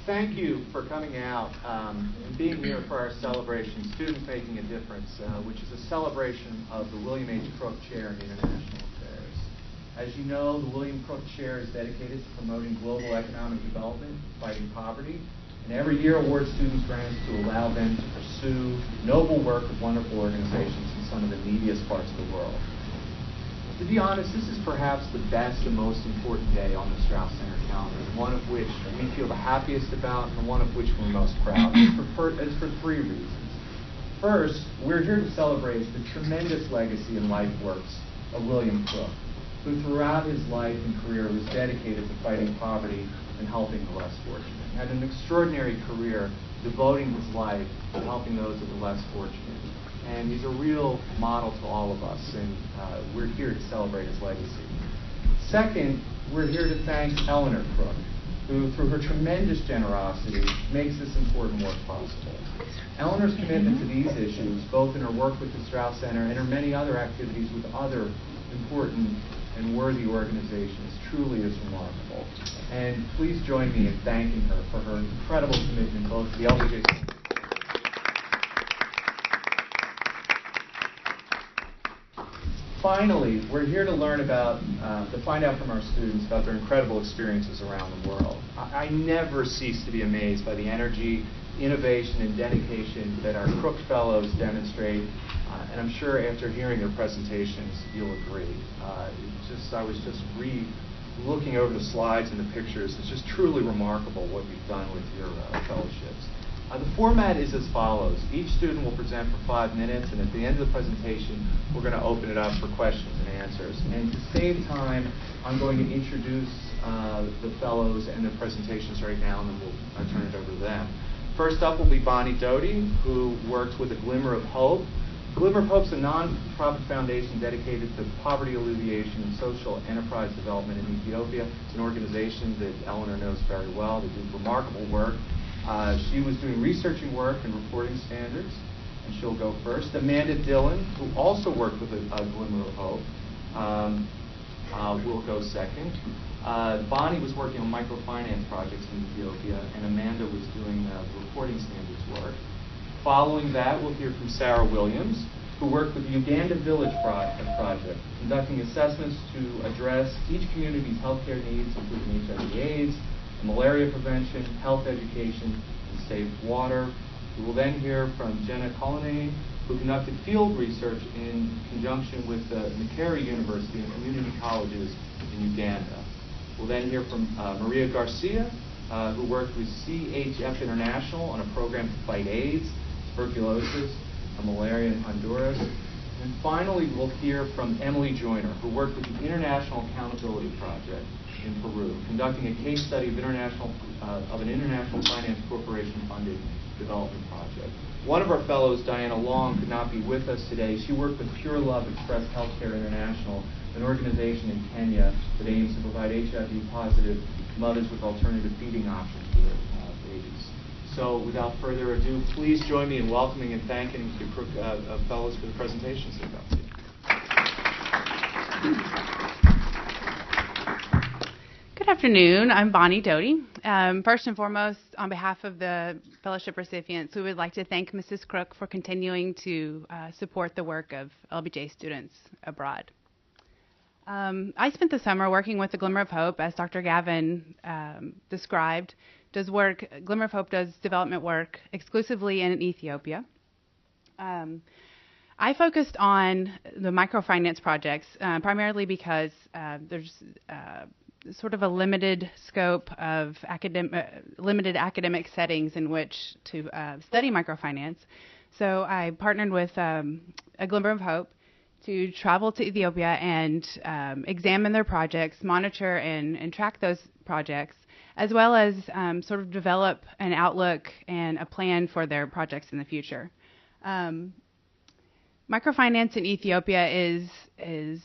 Thank you for coming out and being here for our celebration, Students Making a Difference, which is a celebration of the William H. Crook Chair in International Affairs. As you know, the William Crook Chair is dedicated to promoting global economic development, fighting poverty, and every year awards students grants to allow them to pursue noble work of wonderful organizations in some of the neediest parts of the world. To be honest, this is perhaps the best and most important day on the Strauss Center calendar, one of which we feel the happiest about and one of which we're most proud. It's for three reasons. First, we're here to celebrate the tremendous legacy and life works of William Crook, who throughout his life and career was dedicated to fighting poverty and helping the less fortunate. He had an extraordinary career devoting his life to helping those of the less fortunate. And he's a real model to all of us, and we're here to celebrate his legacy. Second, we're here to thank Eleanor Crook, who, through her tremendous generosity, makes this important work possible. Eleanor's commitment to these issues, both in her work with the Strauss Center and her many other activities with other important and worthy organizations, truly is remarkable. And please join me in thanking her for her incredible commitment both to the LBJ. Finally, we're here to learn about, to find out from our students about their incredible experiences around the world. I never cease to be amazed by the energy, innovation, and dedication that our Crook Fellows demonstrate, and I'm sure after hearing their presentations, you'll agree. I was just looking over the slides and the pictures. It's just truly remarkable what you've done with your fellowships. The format is as follows. Each student will present for 5 minutes, and at the end of the presentation, we're going to open it up for questions and answers. And to save time, I'm going to introduce the fellows and their presentations right now, and then we'll turn it over to them. First up will be Bonnie Doty, who works with A Glimmer of Hope. Glimmer of Hope is a non-profit foundation dedicated to poverty alleviation and social enterprise development in Ethiopia. It's an organization that Eleanor knows very well. They do remarkable work. She was doing researching work and reporting standards, and she'll go first. Amanda Dillon, who also worked with a Glimmer of Hope, will go second. Bonnie was working on microfinance projects in Ethiopia, and Amanda was doing the reporting standards work. Following that, we'll hear from Sarah Williams, who worked with the Uganda Village Project, conducting assessments to address each community's healthcare needs, including HIV/AIDS, malaria prevention, health education, and safe water. We will then hear from Jenna Colonnane, who conducted field research in conjunction with Makerere University and community colleges in Uganda. We'll then hear from Maria Garcia, who worked with CHF International on a program to fight AIDS, tuberculosis, and malaria in Honduras. And finally, we'll hear from Emily Joyner, who worked with the International Accountability Project in Peru, conducting a case study of an international finance corporation-funded development project. One of our fellows, Diana Long, could not be with us today. She worked with Pure Love Express Healthcare International, an organization in Kenya that aims to provide HIV-positive mothers with alternative feeding options for their babies. So, without further ado, please join me in welcoming and thanking the Crook Fellows for the presentations they're about to give. Good afternoon. I'm Bonnie Doty. First and foremost, on behalf of the fellowship recipients, we would like to thank Mrs. Crook for continuing to support the work of LBJ students abroad. I spent the summer working with the Glimmer of Hope, as Dr. Gavin described. Glimmer of Hope does development work exclusively in Ethiopia. I focused on the microfinance projects primarily because there's sort of a limited scope of limited academic settings in which to study microfinance. So I partnered with A Glimmer of Hope to travel to Ethiopia and examine their projects, monitor and track those projects, as well as sort of develop an outlook and a plan for their projects in the future. Microfinance in Ethiopia is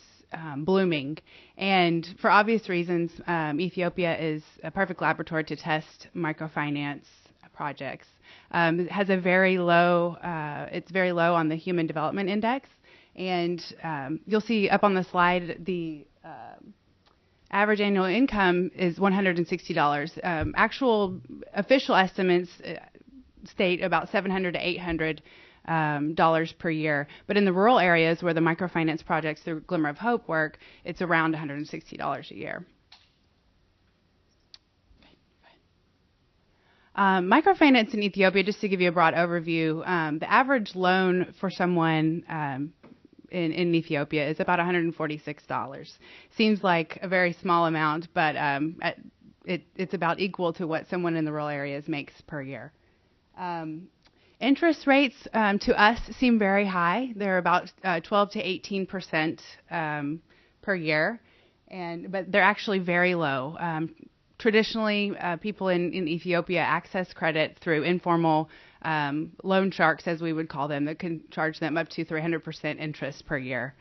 blooming, and for obvious reasons, Ethiopia is a perfect laboratory to test microfinance projects. It has a very low, it's very low on the Human Development Index, and you'll see up on the slide Average annual income is $160. Actual official estimates state about $700 to $800 per year. But in the rural areas where the microfinance projects through Glimmer of Hope work, it's around $160 a year. Microfinance in Ethiopia, just to give you a broad overview, the average loan for someone in Ethiopia is about $146. Seems like a very small amount, but it's about equal to what someone in the rural areas makes per year. Interest rates to us seem very high. They're about 12 to 18% per year, but they're actually very low. Traditionally, people in Ethiopia access credit through informal loan sharks, as we would call them, that can charge them up to 300% interest per year.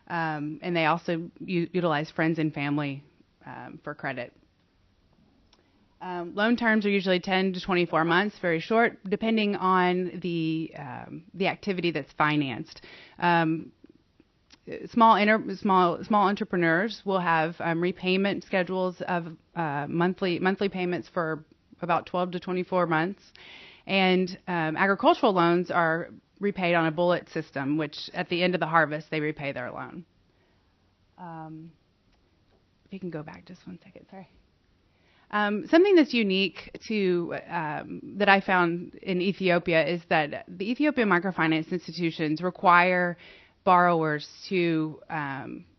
And they also utilize friends and family for credit. Loan terms are usually 10 to 24 months, very short, depending on the activity that's financed. Small entrepreneurs will have repayment schedules of monthly payments for about 12 to 24 months, and agricultural loans are repaid on a bullet system, which at the end of the harvest they repay their loan. If you can go back just one second, sorry. Something that's unique to that I found in Ethiopia is that the Ethiopian microfinance institutions require borrowers to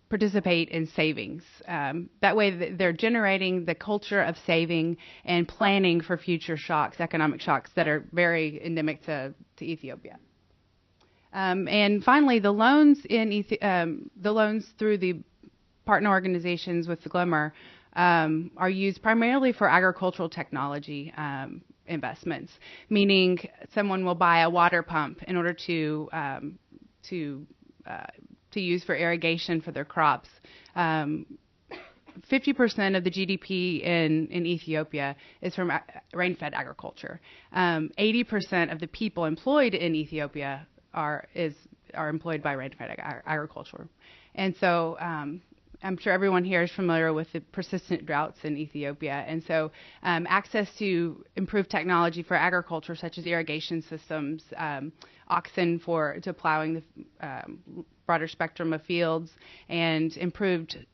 participate in savings. That way they're generating the culture of saving and planning for future shocks, economic shocks that are very endemic to Ethiopia. And finally, the loans through the partner organizations with the Glimmer are used primarily for agricultural technology investments, meaning someone will buy a water pump in order to use for irrigation for their crops. 50% of the GDP in Ethiopia is from rain-fed agriculture. 80% of the people employed in Ethiopia are employed by rain-fed agriculture. And so I'm sure everyone here is familiar with the persistent droughts in Ethiopia. And so access to improved technology for agriculture, such as irrigation systems, oxen to plowing the broader spectrum of fields, and improved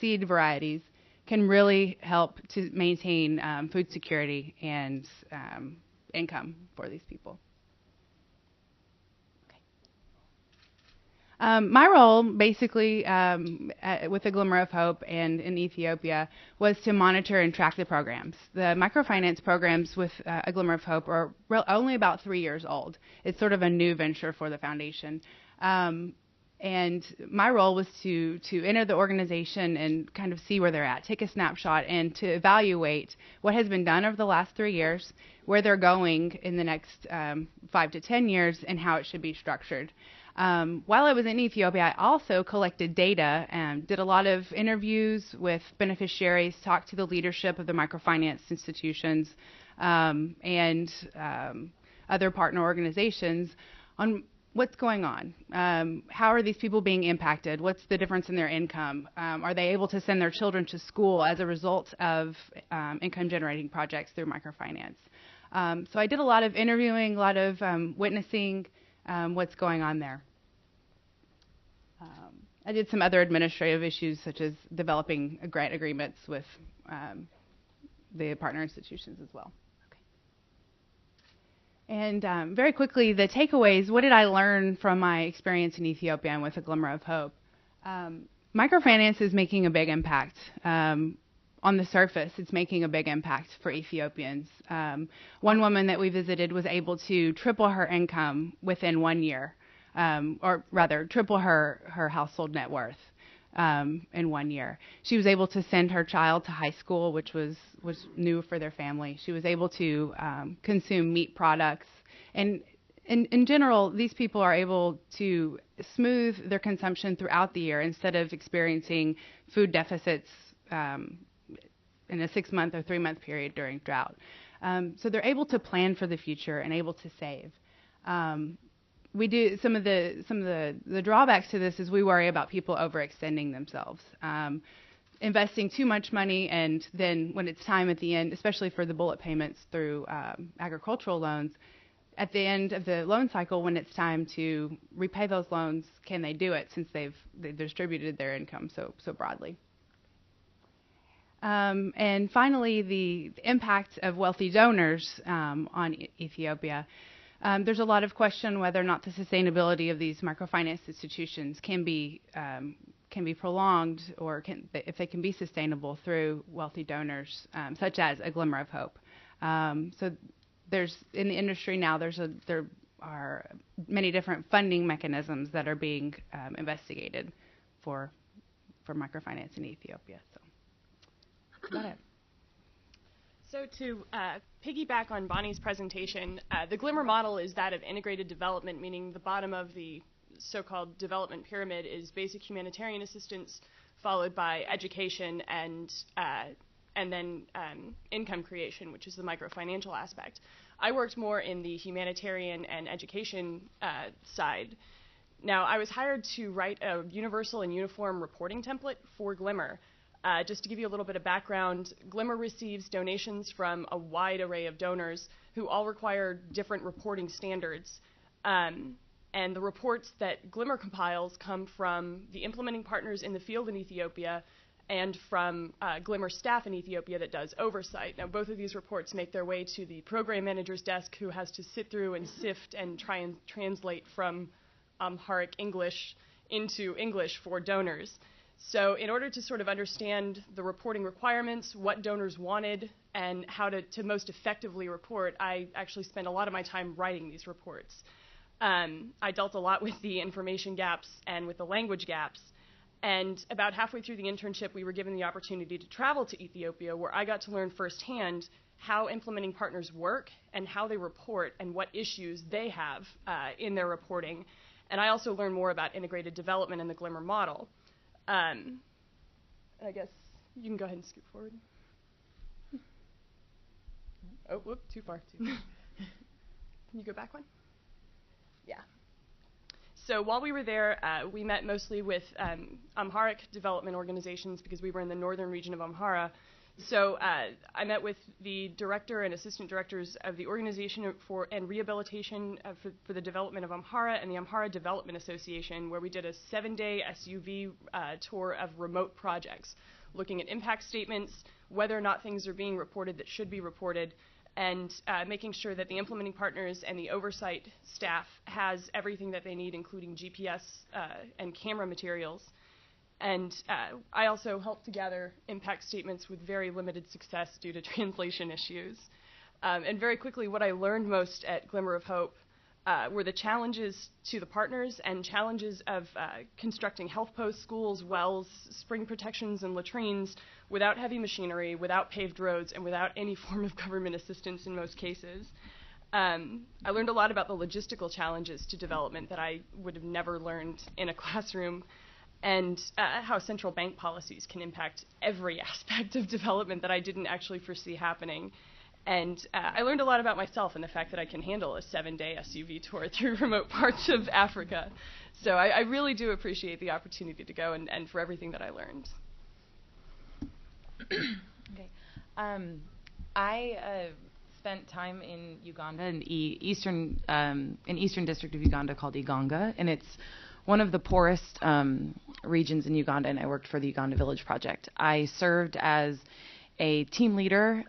seed varieties can really help to maintain food security and income for these people. My role, basically, with the Glimmer of Hope and in Ethiopia, was to monitor and track the programs. The microfinance programs with A Glimmer of Hope are only about 3 years old. It's sort of a new venture for the foundation. And my role was to enter the organization and kind of see where they're at, take a snapshot, and to evaluate what has been done over the last 3 years, where they're going in the next 5 to 10 years, and how it should be structured. While I was in Ethiopia, I also collected data and did a lot of interviews with beneficiaries, talked to the leadership of the microfinance institutions and other partner organizations on what's going on. How are these people being impacted? What's the difference in their income? Are they able to send their children to school as a result of income-generating projects through microfinance? So I did a lot of interviewing, a lot of witnessing what's going on there. I did some other administrative issues, such as developing grant agreements with the partner institutions as well. Okay. And very quickly, the takeaways, what did I learn from my experience in Ethiopia and with A Glimmer of Hope? Microfinance is making a big impact. On the surface, it's making a big impact for Ethiopians. One woman that we visited was able to triple her income within 1 year, or rather, triple her household net worth in 1 year. She was able to send her child to high school, which was new for their family. She was able to consume meat products. And in general, these people are able to smooth their consumption throughout the year instead of experiencing food deficits in a 6-month or 3-month period during drought. So they're able to plan for the future and able to save. We do some of the drawbacks to this is we worry about people overextending themselves. investing too much money, and then when it's time at the end, especially for the bullet payments through agricultural loans, at the end of the loan cycle, when it's time to repay those loans, can they do it since they've distributed their income so broadly? And finally, the impact of wealthy donors on Ethiopia. There's a lot of question whether or not the sustainability of these microfinance institutions can be prolonged, or if they can be sustainable through wealthy donors, such as a Glimmer of Hope. So there's in the industry now there are many different funding mechanisms that are being investigated for microfinance in Ethiopia. So that's about it. So to piggyback on Bonnie's presentation, the Glimmer model is that of integrated development, meaning the bottom of the so-called development pyramid is basic humanitarian assistance, followed by education and then income creation, which is the microfinancial aspect. I worked more in the humanitarian and education side. Now, I was hired to write a universal and uniform reporting template for Glimmer. Just to give you a little bit of background, Glimmer receives donations from a wide array of donors who all require different reporting standards. And the reports that Glimmer compiles come from the implementing partners in the field in Ethiopia and from Glimmer staff in Ethiopia that does oversight. Now, both of these reports make their way to the program manager's desk, who has to sit through and sift and try and translate from Amharic English into English for donors. So in order to sort of understand the reporting requirements, what donors wanted, and how to most effectively report, I actually spent a lot of my time writing these reports. I dealt a lot with the information gaps and with the language gaps. And about halfway through the internship, we were given the opportunity to travel to Ethiopia, where I got to learn firsthand how implementing partners work and how they report and what issues they have in their reporting. And I also learned more about integrated development in the Glimmer model. I guess you can go ahead and scoot forward. Oh, whoop, too far. Can you go back one? Yeah. So while we were there, we met mostly with Amharic development organizations because we were in the northern region of Amhara. So I met with the director and assistant directors of the Organization for and Rehabilitation for the Development of Amhara and the Amhara Development Association, where we did a 7-day SUV tour of remote projects, looking at impact statements, whether or not things are being reported that should be reported, and making sure that the implementing partners and the oversight staff has everything that they need, including GPS and camera materials. And I also helped to gather impact statements with very limited success due to translation issues. And very quickly, what I learned most at Glimmer of Hope were the challenges to the partners and challenges of constructing health posts, schools, wells, spring protections, and latrines without heavy machinery, without paved roads, and without any form of government assistance in most cases. I learned a lot about the logistical challenges to development that I would have never learned in a classroom, and how central bank policies can impact every aspect of development that I didn't actually foresee happening. And I learned a lot about myself and the fact that I can handle a 7-day SUV tour through remote parts of Africa. So I really do appreciate the opportunity to go and for everything that I learned. Okay. I spent time in Uganda, in eastern district of Uganda called Iganga, and it's one of the poorest regions in Uganda, and I worked for the Uganda Village Project. I served as a team leader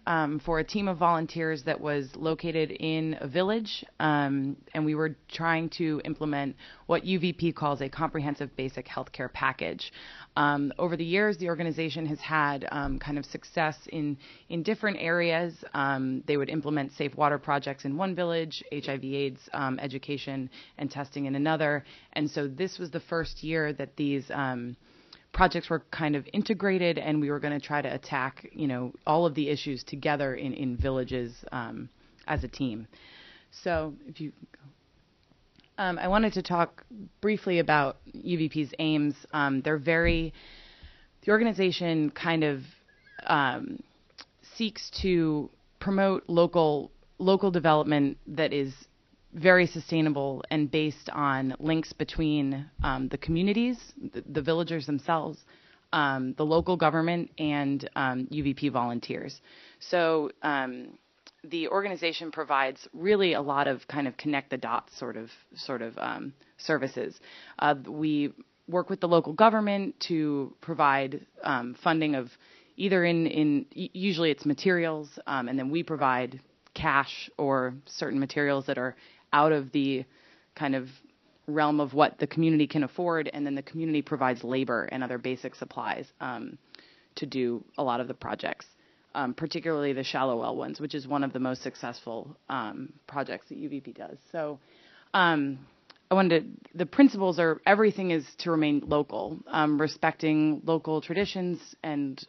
for a team of volunteers that was located in a village, and we were trying to implement what UVP calls a comprehensive basic healthcare package. Over the years, the organization has had kind of success in different areas. They would implement safe water projects in one village, HIV/AIDS education and testing in another. And so this was the first year that these projects were kind of integrated, and we were going to try to attack, all of the issues together in villages as a team. So if you go. I wanted to talk briefly about UVP's aims. The organization kind of seeks to promote local development that is very sustainable and based on links between the communities, the villagers themselves, the local government, and UVP volunteers. So the organization provides really a lot of kind of connect the dots sort of services. We work with the local government to provide funding of either usually it's materials, and then we provide cash or certain materials that are out of the kind of realm of what the community can afford, and then the community provides labor and other basic supplies to do a lot of the projects, particularly the shallow well ones, which is one of the most successful projects that UVP does. So the principles are everything is to remain local, respecting local traditions and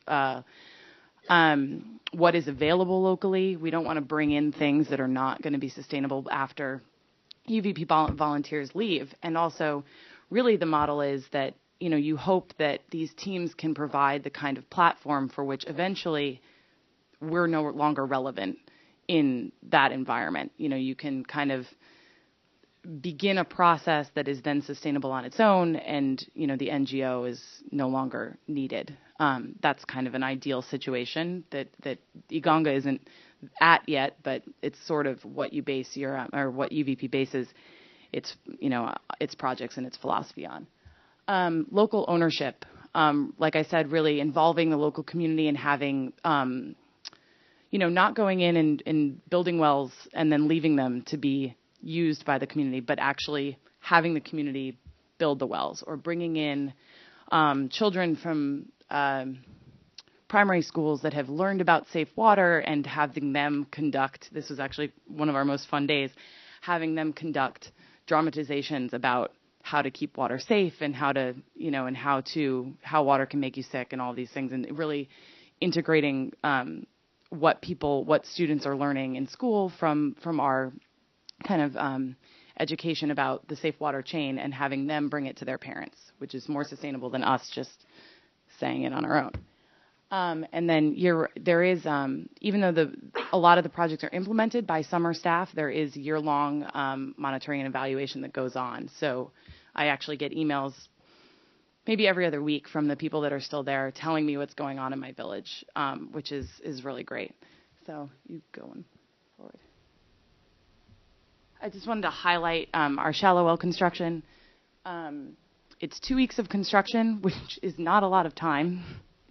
what is available locally. We don't want to bring in things that are not going to be sustainable after UVP volunteers leave. And also, really the model is that, you hope that these teams can provide the kind of platform for which eventually we're no longer relevant in that environment. You can kind of begin a process that is then sustainable on its own, and the NGO is no longer needed. That's kind of an ideal situation that Iganga isn't at yet, but it's sort of what you base or what UVP bases its projects and its philosophy on. Local ownership, like I said, really involving the local community and having not going in and building wells and then leaving them to be used by the community, but actually having the community build the wells, or bringing in children from primary schools that have learned about safe water and having them conduct, this was actually one of our most fun days, having them conduct dramatizations about how to keep water safe and how to, and how water can make you sick and all these things, and really integrating what students are learning in school from our kind of education about the safe water chain, and having them bring it to their parents, which is more sustainable than us just saying it on our own. And then there is, even though a lot of the projects are implemented by summer staff, there is year-long monitoring and evaluation that goes on. So I actually get emails maybe every other week from the people that are still there telling me what's going on in my village, which is really great. So you go on forward. I just wanted to highlight our shallow well construction. It's 2 weeks of construction, which is not a lot of time,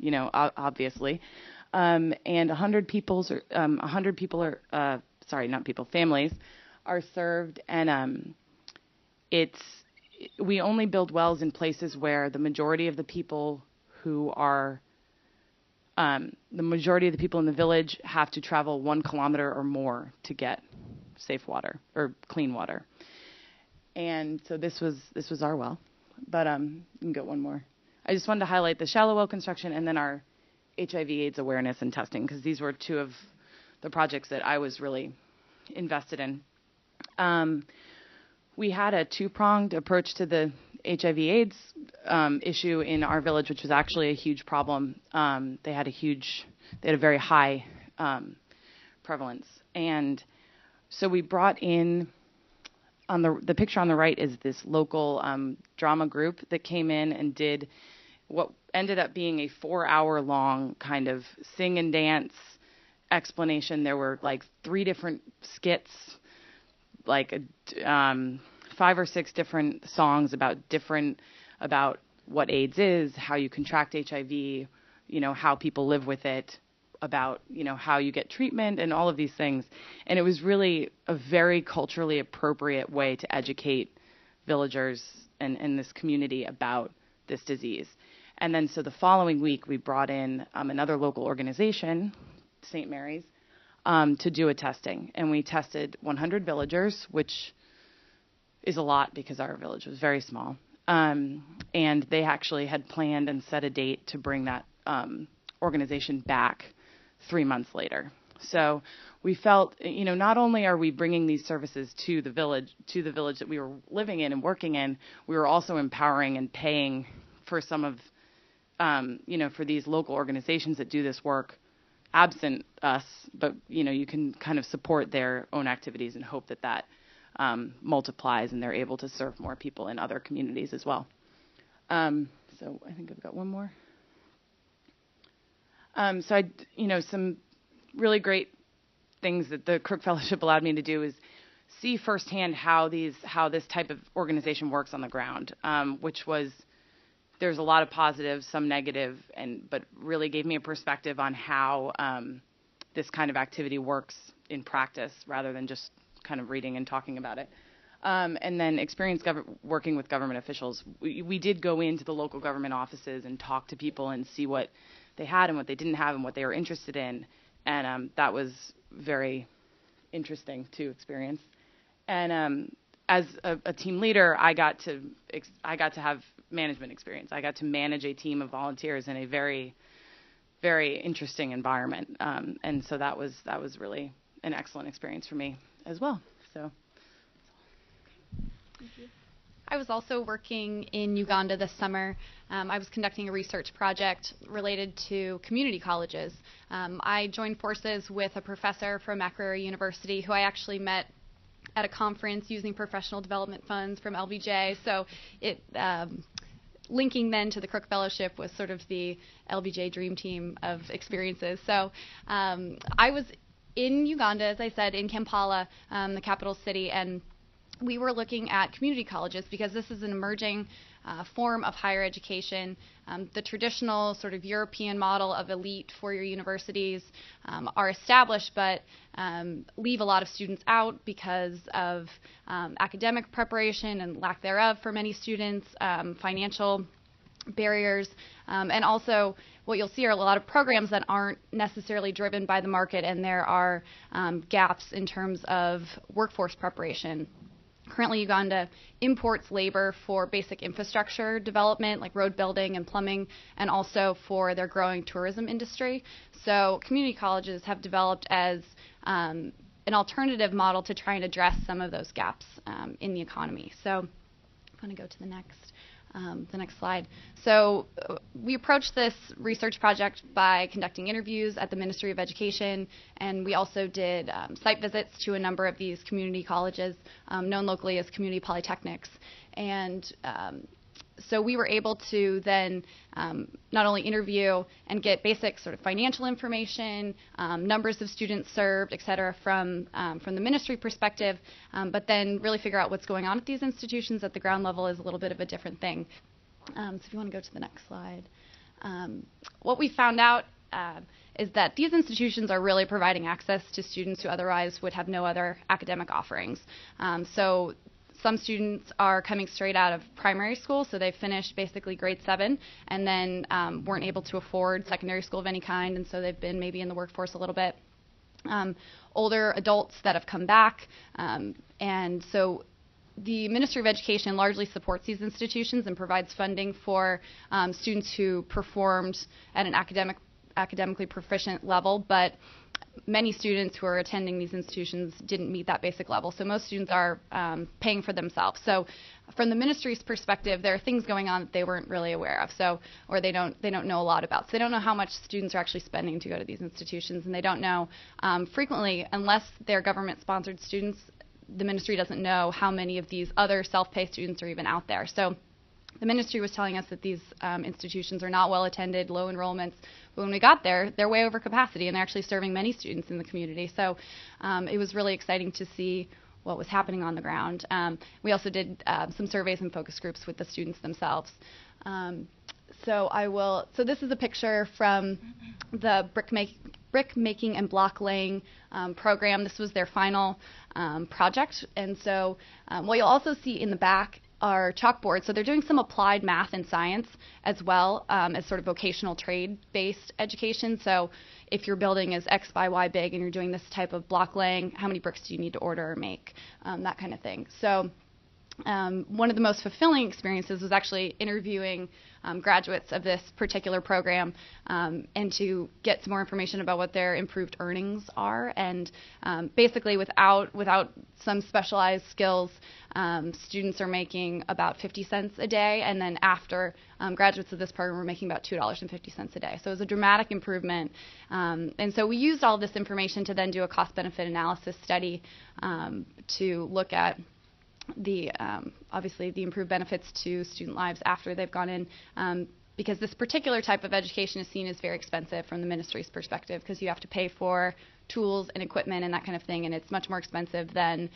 obviously. And 100 families are served, and we only build wells in places where the majority of the people in the village have to travel 1 kilometer or more to get safe water or clean water. And so this was our well, but you can get one more. I just wanted to highlight the shallow well construction and then our HIV/AIDS awareness and testing, because these were 2 of the projects that I was really invested in. We had a 2-pronged approach to the HIV/AIDS issue in our village, which was actually a huge problem. They had a very high prevalence, and so we brought in, on the picture on the right is this local drama group that came in and did what ended up being a 4-hour-long kind of sing and dance explanation. There were like 3 different skits, like 5 or 6 different songs about what AIDS is, how you contract HIV, how people live with it, about how you get treatment and all of these things. And it was really a very culturally appropriate way to educate villagers and this community about this disease. And then so the following week we brought in another local organization, St. Mary's, to do a testing. And we tested 100 villagers, which is a lot because our village was very small. And they actually had planned and set a date to bring that organization back 3 months later. So we felt, not only are we bringing these services to the village that we were living in and working in, we were also empowering and paying for some of, for these local organizations that do this work absent us, but, you can kind of support their own activities and hope that multiplies and they're able to serve more people in other communities as well. So I think I've got one more. So some really great things that the Crook Fellowship allowed me to do is see firsthand how this type of organization works on the ground, there's a lot of positives, some negative, but really gave me a perspective on how this kind of activity works in practice rather than just kind of reading and talking about it. And then experience working with government officials. We did go into the local government offices and talk to people and see what they had and what they didn't have and what they were interested in. And that was very interesting to experience. And as a team leader, I got to have management experience. I got to manage a team of volunteers in a very, very interesting environment. And so that was really an excellent experience for me as well. So. I was also working in Uganda this summer. I was conducting a research project related to community colleges. I joined forces with a professor from Makerere University who I actually met at a conference using professional development funds from LBJ. So it linking then to the Crook Fellowship was sort of the LBJ dream team of experiences. So I was in Uganda, as I said, in Kampala, the capital city, and we were looking at community colleges because this is an emerging form of higher education. The traditional sort of European model of elite four-year universities are established, but leave a lot of students out because of academic preparation and lack thereof for many students, financial barriers, and also what you'll see are a lot of programs that aren't necessarily driven by the market, and there are gaps in terms of workforce preparation. Currently, Uganda imports labor for basic infrastructure development, like road building and plumbing, and also for their growing tourism industry. So community colleges have developed as an alternative model to try and address some of those gaps in the economy. So I'm going to go to the next slide. So we approached this research project by conducting interviews at the Ministry of Education, and we also did site visits to a number of these community colleges, known locally as community polytechnics. And so we were able to then not only interview and get basic sort of financial information, numbers of students served, et cetera, from the ministry perspective, but then really figure out what's going on at these institutions at the ground level is a little bit of a different thing. So if you want to go to the next slide. What we found out is that these institutions are really providing access to students who otherwise would have no other academic offerings. So some students are coming straight out of primary school, so they've finished basically grade 7 and then weren't able to afford secondary school of any kind, and so they've been maybe in the workforce a little bit. Older adults that have come back, and so the Ministry of Education largely supports these institutions and provides funding for students who performed at an academically proficient level, but many students who are attending these institutions didn't meet that basic level. So most students are paying for themselves. So from the ministry's perspective, there are things going on that they weren't really aware of, or they don't know a lot about. So they don't know how much students are actually spending to go to these institutions, and they don't know frequently, unless they're government-sponsored students, the ministry doesn't know how many of these other self-pay students are even out there. So the ministry was telling us that these institutions are not well attended, low enrollments. But when we got there, they're way over capacity, and they're actually serving many students in the community. So it was really exciting to see what was happening on the ground. We also did some surveys and focus groups with the students themselves. So this is a picture from the brick making and block laying program. This was their final project. And so what you'll also see in the back are chalkboards. So they're doing some applied math and science as well as sort of vocational trade-based education. So if your building is X by Y big and you're doing this type of block laying, how many bricks do you need to order or make, that kind of thing. So one of the most fulfilling experiences was actually interviewing graduates of this particular program and to get some more information about what their improved earnings are. And basically without some specialized skills, students are making about 50 cents a day, and then after graduates of this program were making about $2.50 a day. So it was a dramatic improvement. And so we used all of this information to then do a cost-benefit analysis study to look at obviously the improved benefits to student lives after they've gone in. because this particular type of education is seen as very expensive from the ministry's perspective, because you have to pay for tools and equipment and that kind of thing, and it's much more expensive than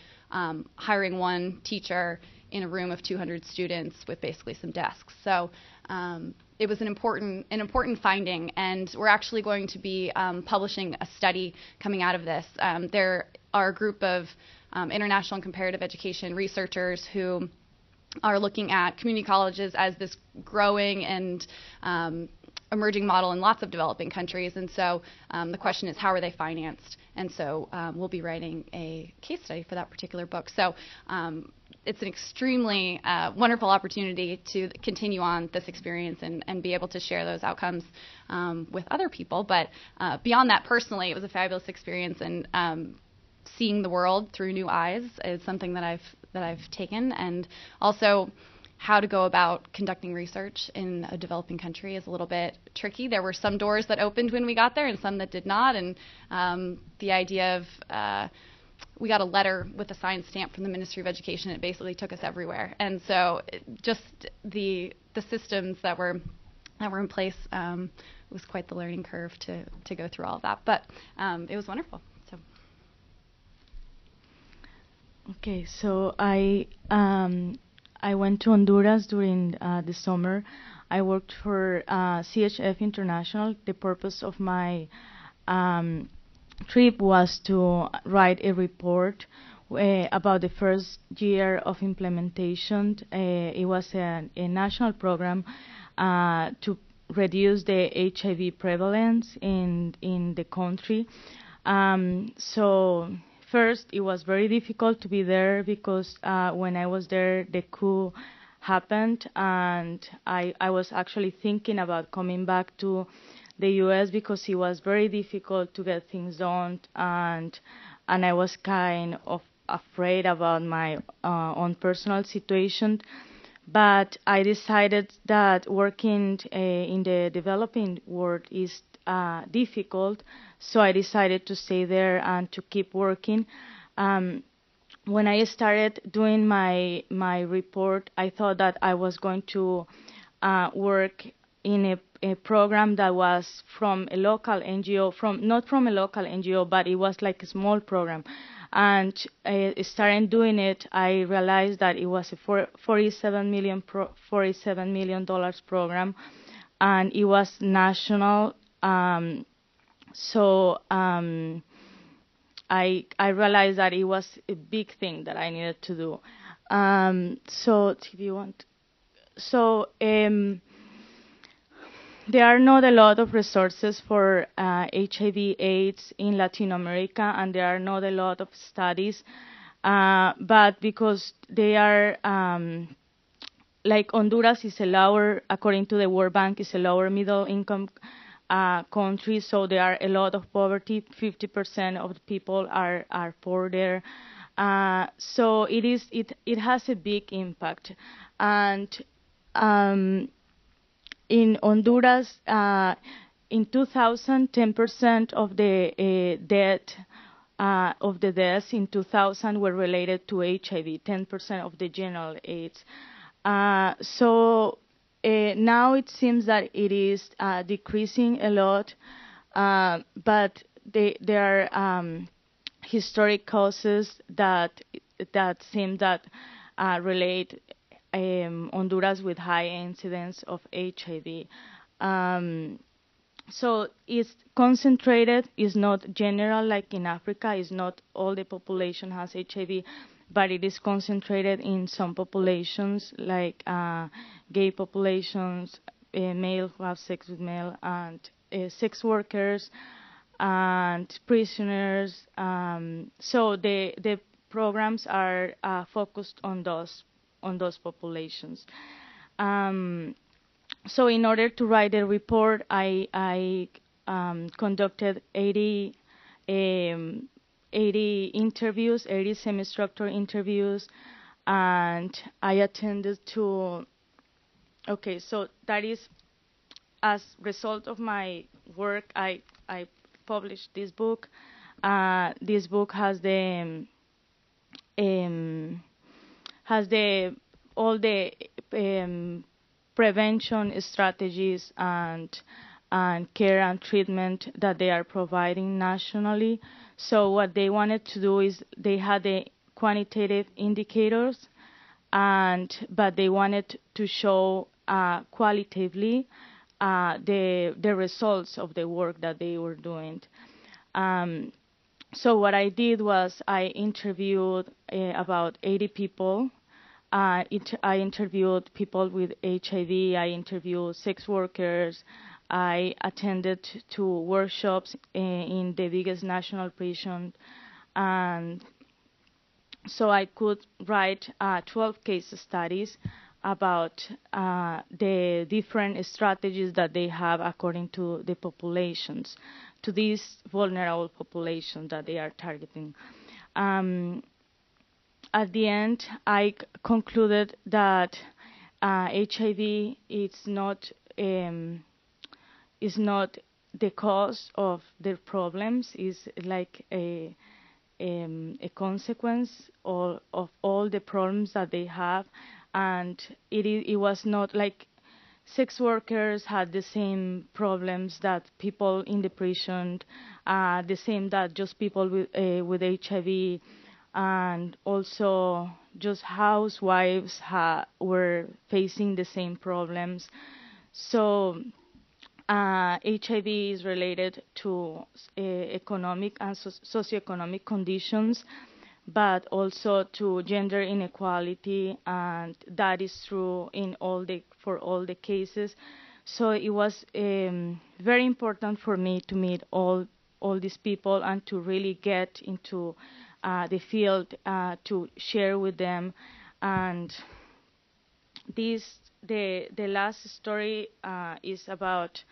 hiring one teacher in a room of 200 students with basically some desks. So it was an important finding, and we're actually going to be publishing a study coming out of this. There are a group of international and comparative education researchers who are looking at community colleges as this growing and emerging model in lots of developing countries. And so the question is, how are they financed? And so we'll be writing a case study for that particular book. So it's an extremely wonderful opportunity to continue on this experience and be able to share those outcomes with other people. But beyond that, personally, it was a fabulous experience, and seeing the world through new eyes is something that I've taken. And also, how to go about conducting research in a developing country is a little bit tricky. There were some doors that opened when we got there and some that did not. And the idea of we got a letter with a signed stamp from the Ministry of Education. It basically took us everywhere. And so just the systems that were in place was quite the learning curve to go through all of that. But it was wonderful. So. Okay, so I went to Honduras during the summer. I worked for CHF International. The purpose of my trip was to write a report about the first year of implementation. It was a national program to reduce the HIV prevalence in the country. So first, it was very difficult to be there because when I was there, the coup happened, and I was actually thinking about coming back to the U.S. because it was very difficult to get things done, and I was kind of afraid about my own personal situation. But I decided that working in the developing world is difficult, so I decided to stay there and to keep working. When I started doing my report, I thought that I was going to work in a program that was from a local NGO, not from a local NGO, but it was like a small program. And starting doing it, I realized that it was a $47 million program, and it was national. So I realized that it was a big thing that I needed to do. So if you want, there are not a lot of resources for HIV/AIDS in Latin America, and there are not a lot of studies. But because they are like Honduras is a lower, according to the World Bank, is a lower middle income country, so there are a lot of poverty. 50% of the people are poor there. So it has a big impact. And in Honduras, in 2000, 10% of the deaths in 2000 were related to HIV, 10% of the general AIDS. So now it seems that it is decreasing a lot, but there are historic causes that seem that relate Honduras with high incidence of HIV. So it's concentrated, it's not general like in Africa, it's not all the population has HIV, but it is concentrated in some populations like gay populations, male who have sex with male, and sex workers and prisoners. So the programs are focused on those populations. So in order to write a report, I conducted 80 interviews, 80 semi-structured interviews, and I attended to. Okay, so that is as result of my work. I published this book. This book has all the prevention strategies and care and treatment that they are providing nationally. So what they wanted to do is they had the quantitative indicators, but they wanted to show qualitatively the results of the work that they were doing. So what I did was I interviewed about 80 people. I interviewed people with HIV. I interviewed sex workers. I attended to workshops in the biggest national prison, and so I could write 12 case studies about the different strategies that they have according to the populations, to these vulnerable populations that they are targeting. At the end, I concluded that HIV is not the cause of their problems. Is like a consequence of all the problems that they have, and it was not like sex workers had the same problems that people in the prison, the same that just people with HIV, and also just housewives were facing the same problems. So HIV is related to economic and socioeconomic conditions, but also to gender inequality, and that is true for all the cases. So it was very important for me to meet all these people and to really get into the field to share with them. And the last story is about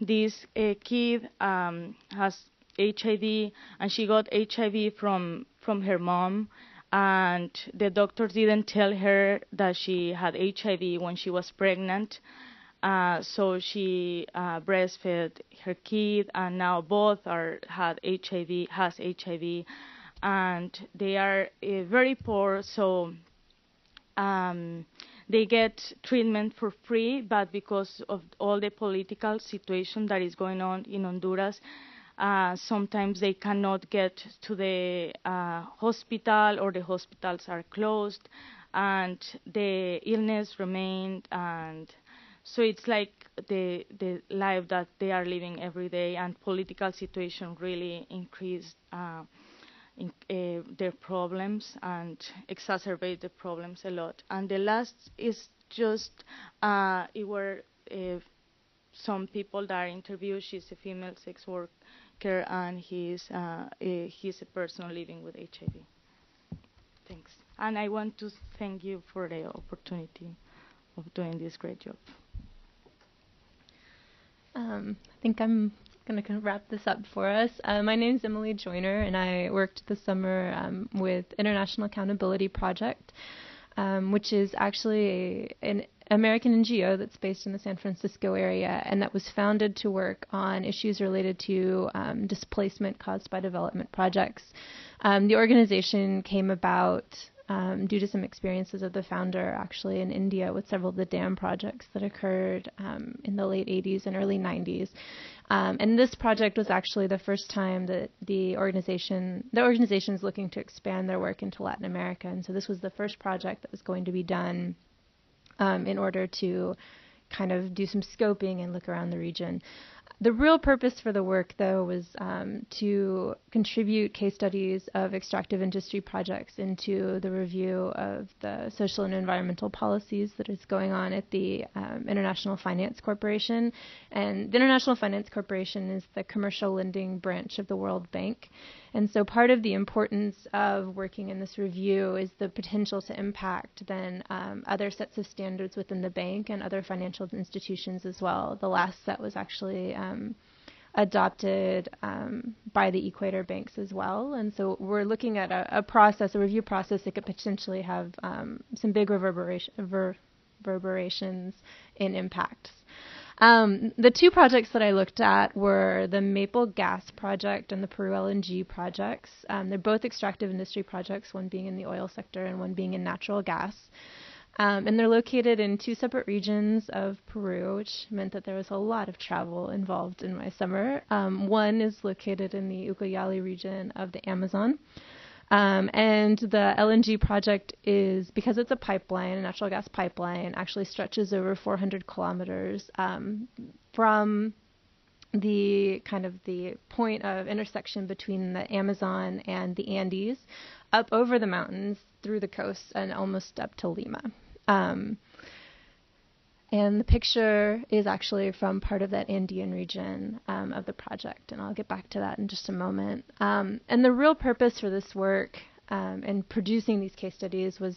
this kid has HIV, and she got HIV from her mom, and the doctors didn't tell her that she had HIV when she was pregnant. So she breastfed her kid, and now both has HIV, and they are very poor. So they get treatment for free, but because of all the political situation that is going on in Honduras, sometimes they cannot get to the hospital, or the hospitals are closed, and the illness remained. And so it's like the life that they are living every day, and political situation really increased their problems and exacerbate the problems a lot. And the last is just it were some people that are interviewed. She's a female sex worker, and he's a person living with HIV. Thanks. And I want to thank you for the opportunity of doing this great job. I think I'm going to wrap this up for us. My name is Emily Joyner, and I worked this summer with International Accountability Project, which is actually an American NGO that's based in the San Francisco area, and that was founded to work on issues related to displacement caused by development projects. The organization came about due to some experiences of the founder actually in India with several of the dam projects that occurred in the late 80s and early 90s. And this project was actually the first time that the organization is looking to expand their work into Latin America. And so this was the first project that was going to be done in order to kind of do some scoping and look around the region. The real purpose for the work, though, was to contribute case studies of extractive industry projects into the review of the social and environmental policies that is going on at the International Finance Corporation. And the International Finance Corporation is the commercial lending branch of the World Bank. And so part of the importance of working in this review is the potential to impact then other sets of standards within the bank and other financial institutions as well. The last set was actually adopted by the Equator banks as well. And so we're looking at a review process that could potentially have some big reverberations in impacts. The two projects that I looked at were the Maple Gas Project and the Peru LNG projects. They're both extractive industry projects, one being in the oil sector and one being in natural gas. And they're located in two separate regions of Peru, which meant that there was a lot of travel involved in my summer. One is located in the Ucayali region of the Amazon. And the LNG project is, because it's a pipeline, a natural gas pipeline, actually stretches over 400 kilometers from the kind of the point of intersection between the Amazon and the Andes, up over the mountains, through the coast, and almost up to Lima. And the picture is actually from part of that Andean region of the project, and I'll get back to that in just a moment. And the real purpose for this work and producing these case studies was,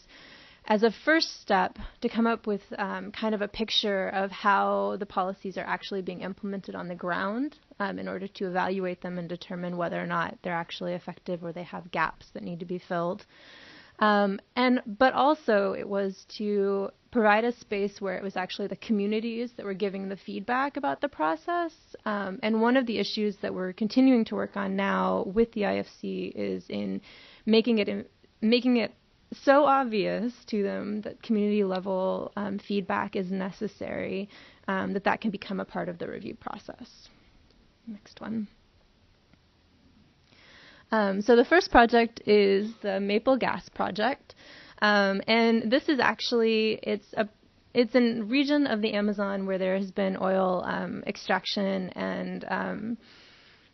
as a first step, to come up with kind of a picture of how the policies are actually being implemented on the ground in order to evaluate them and determine whether or not they're actually effective or they have gaps that need to be filled. But also it was to provide a space where it was actually the communities that were giving the feedback about the process. And one of the issues that we're continuing to work on now with the IFC is in making it so obvious to them that community level feedback is necessary, that can become a part of the review process. Next one. So the first project is the Maple Gas Project, and this is actually it's a region of the Amazon where there has been oil extraction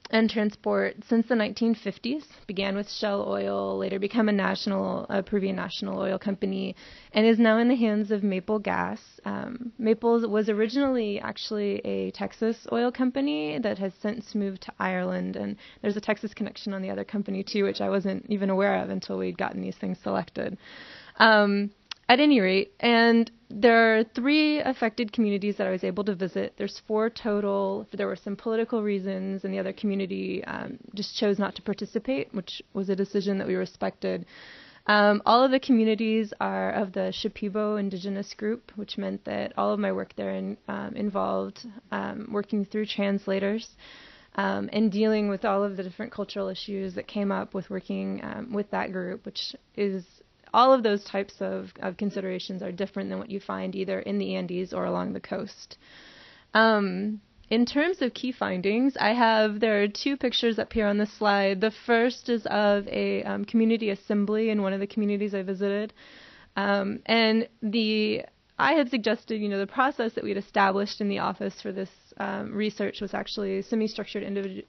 and transport since the 1950s. Began with Shell Oil, later became a Peruvian national oil company, and is now in the hands of Maple Gas. Maple was originally actually a Texas oil company that has since moved to Ireland, and there's a Texas connection on the other company too, which I wasn't even aware of until we'd gotten these things selected. At any rate, and there are 3 affected communities that I was able to visit. There's 4 total. There were some political reasons, and the other community just chose not to participate, which was a decision that we respected. All of the communities are of the Shipibo indigenous group, which meant that all of my work there involved working through translators and dealing with all of the different cultural issues that came up with working with that group, which is all of those types of considerations are different than what you find either in the Andes or along the coast. In terms of key findings, there are 2 pictures up here on the slide. The first is of a community assembly in one of the communities I visited. And I had suggested, the process that we had established in the office for this research was actually semi-structured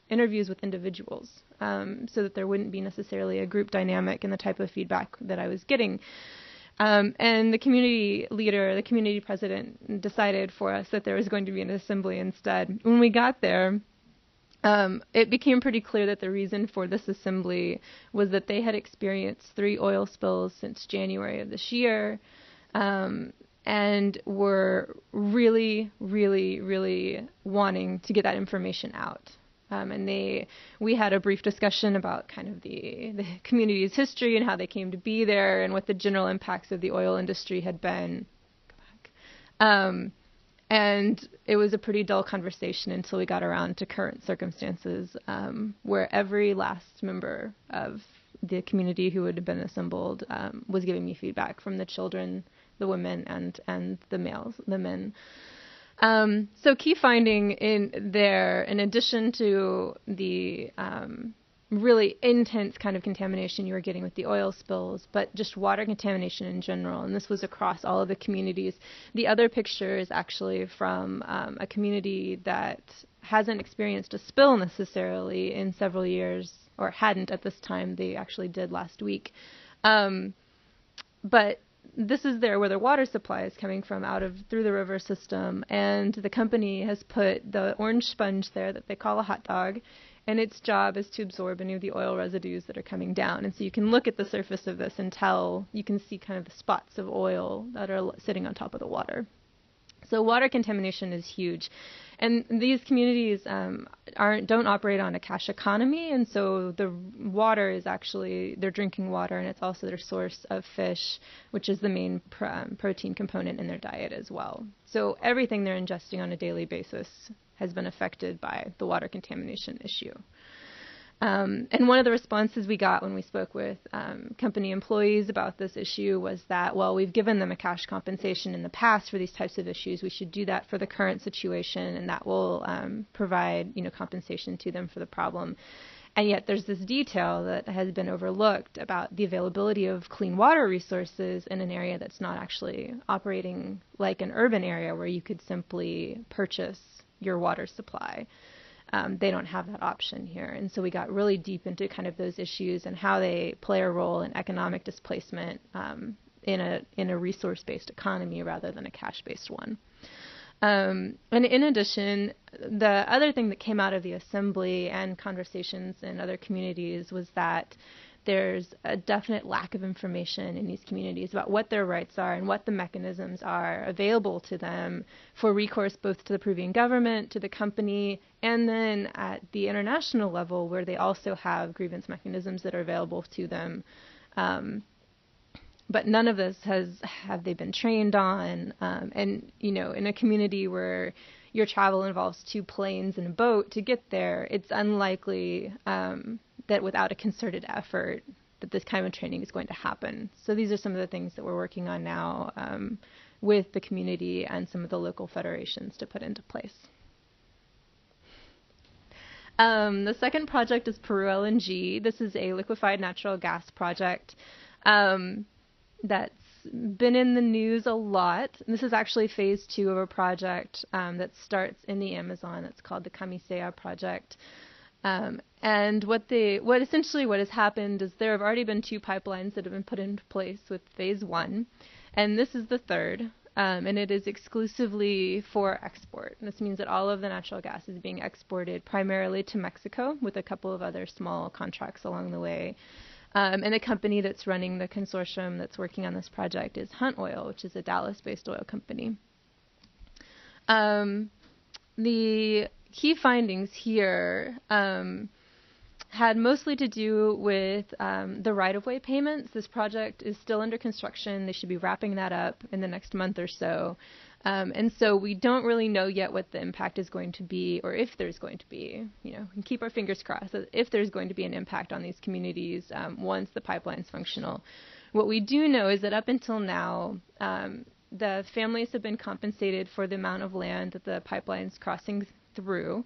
interviews with individuals, so that there wouldn't be necessarily a group dynamic in the type of feedback that I was getting. And the community leader, the community president, decided for us that there was going to be an assembly instead. When we got there, it became pretty clear that the reason for this assembly was that they had experienced 3 oil spills since January of this year, and were really, really, really wanting to get that information out. And we had a brief discussion about kind of the community's history and how they came to be there and what the general impacts of the oil industry had been. And it was a pretty dull conversation until we got around to current circumstances, where every last member of the community who had been assembled was giving me feedback, from the children, the women, and the men. So key finding in there, in addition to the really intense kind of contamination you were getting with the oil spills, but just water contamination in general, and this was across all of the communities. The other picture is actually from a community that hasn't experienced a spill necessarily in several years, or hadn't at this time. They actually did last week. But this is where their water supply is coming from, through the river system, and the company has put the orange sponge there that they call a hot dog, and its job is to absorb any of the oil residues that are coming down. And so you can look at the surface of this and you can see kind of the spots of oil that are sitting on top of the water. So water contamination is huge. And these communities don't operate on a cash economy, and so the water is actually their drinking water, and it's also their source of fish, which is the main protein component in their diet as well. So everything they're ingesting on a daily basis has been affected by the water contamination issue. And one of the responses we got when we spoke with company employees about this issue was that, well, we've given them a cash compensation in the past for these types of issues. We should do that for the current situation, and that will provide, compensation to them for the problem. And yet there's this detail that has been overlooked about the availability of clean water resources in an area that's not actually operating like an urban area where you could simply purchase your water supply. They don't have that option here. And so we got really deep into kind of those issues and how they play a role in economic displacement in a resource-based economy rather than a cash-based one. And in addition, the other thing that came out of the assembly and conversations in other communities was that there's a definite lack of information in these communities about what their rights are and what the mechanisms are available to them for recourse both to the Peruvian government, to the company, and then at the international level where they also have grievance mechanisms that are available to them. But none of this have they been trained on. And, in a community where your travel involves 2 planes and a boat to get there, it's unlikely that without a concerted effort that this kind of training is going to happen. So these are some of the things that we're working on now with the community and some of the local federations to put into place. The second project is Peru LNG. This is a liquefied natural gas project that's been in the news a lot. This is actually phase 2 of a project that starts in the Amazon. It's called the Camisea project. And what has happened is there have already been 2 pipelines that have been put into place with phase 1, and this is the third, and it is exclusively for export. This means that all of the natural gas is being exported primarily to Mexico, with a couple of other small contracts along the way. And the company that's running the consortium that's working on this project is Hunt Oil, which is a Dallas-based oil company. The key findings here had mostly to do with the right-of-way payments. This project is still under construction. They should be wrapping that up in the next month or so. And so we don't really know yet what the impact is going to be, or if there's going to be, we can keep our fingers crossed that if there's going to be an impact on these communities once the pipeline's functional. What we do know is that up until now, the families have been compensated for the amount of land that the pipeline's crossing through.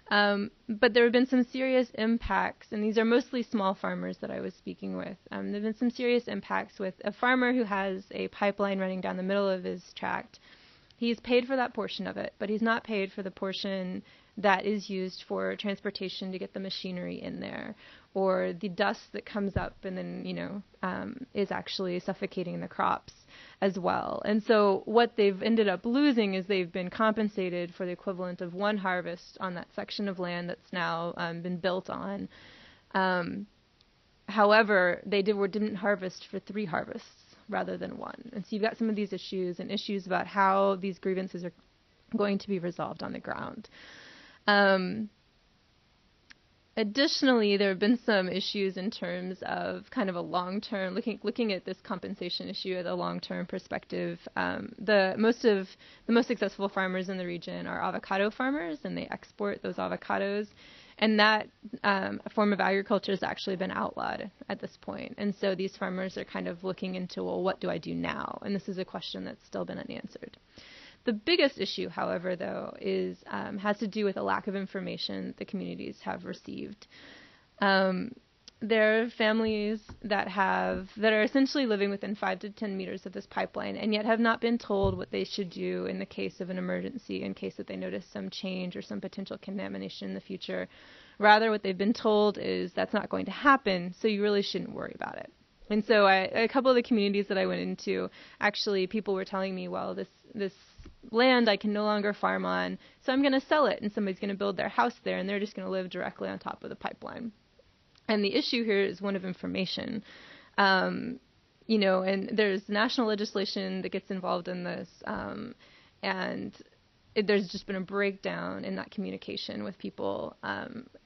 But there have been some serious impacts, and these are mostly small farmers that I was speaking with. There have been some serious impacts with a farmer who has a pipeline running down the middle of his tract. He's paid for that portion of it, but he's not paid for the portion that is used for transportation to get the machinery in there, or the dust that comes up and then, is actually suffocating the crops as well. And so what they've ended up losing is they've been compensated for the equivalent of 1 harvest on that section of land that's now been built on. However, they didn't harvest for 3 harvests rather than 1. And so you've got some of these issues and issues about how these grievances are going to be resolved on the ground. Additionally, there have been some issues in terms of kind of a long-term, looking at this compensation issue at a long-term perspective. The most successful farmers in the region are avocado farmers, and they export those avocados. And that form of agriculture has actually been outlawed at this point. And so these farmers are kind of looking into, well, what do I do now? And this is a question that's still been unanswered. The biggest issue, however, though, has to do with a lack of information the communities have received. There are families that are essentially living within 5 to 10 meters of this pipeline and yet have not been told what they should do in the case of an emergency, in case that they notice some change or some potential contamination in the future. Rather, what they've been told is that's not going to happen, so you really shouldn't worry about it. And so a couple of the communities that I went into, actually people were telling me, well, this land I can no longer farm on, so I'm going to sell it, and somebody's going to build their house there, and they're just going to live directly on top of the pipeline. And the issue here is one of information. And there's national legislation that gets involved in this, and there's just been a breakdown in that communication with people,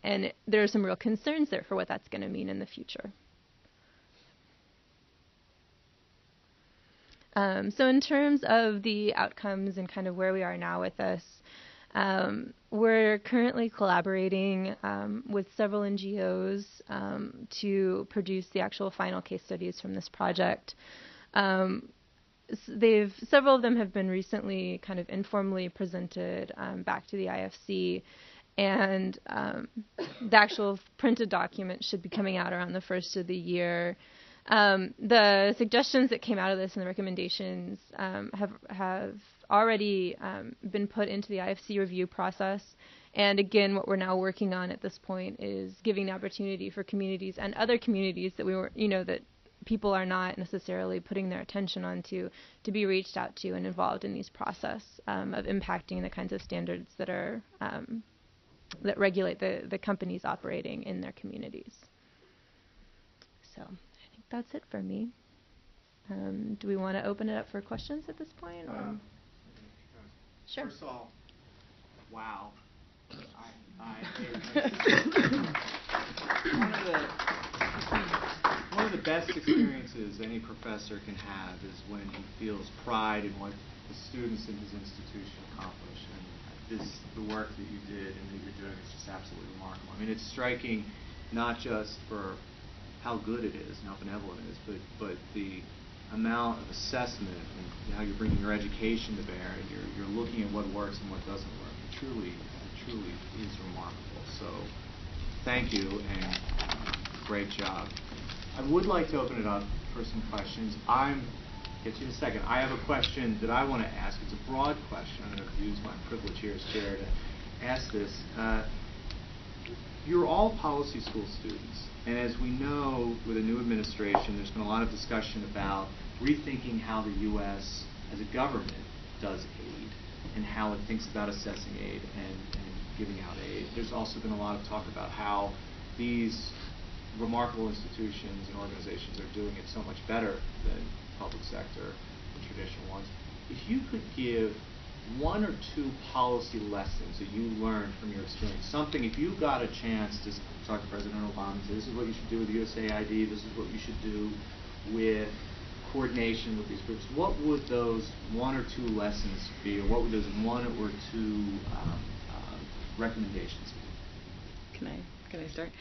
and there are some real concerns there for what that's going to mean in the future. So in terms of the outcomes and kind of where we are now with this, we're currently collaborating with several NGOs to produce the actual final case studies from this project. Several of them have been recently kind of informally presented back to the IFC, and the actual printed document should be coming out around the first of the year. The suggestions that came out of this and the recommendations have already been put into the IFC review process. And again, what we're now working on at this point is giving the opportunity for communities and other communities that that people are not necessarily putting their attention onto to be reached out to and involved in these process of impacting the kinds of standards that are that regulate the companies operating in their communities. So I think that's it for me. Do we want to open it up for questions at this point? Or? Sure. First of all, wow. One of the best experiences any professor can have is when he feels pride in what the students in his institution accomplish. And the work that you did and that you're doing is just absolutely remarkable. I mean, it's striking not just for how good it is and how benevolent it is, but the amount of assessment and how you're bringing your education to bear. You're looking at what works and what doesn't work. It truly is remarkable. So thank you and great job. I would like to open it up for some questions. Get you in a second. I have a question that I want to ask. It's a broad question. I'm going to use my privilege here as chair to ask this. You're all policy school students, and as we know, with a new administration, there's been a lot of discussion about rethinking how the U.S. as a government does aid and how it thinks about assessing aid and giving out aid. There's also been a lot of talk about how these remarkable institutions and organizations are doing it so much better than public sector and traditional ones. If you could give one or two policy lessons that you learned from your experience, something, if you got a chance to talk to President Obama and say, this is what you should do with USAID, this is what you should do with coordination with these groups, what would those one or two lessons be, or what would those one or two recommendations be? Can I start?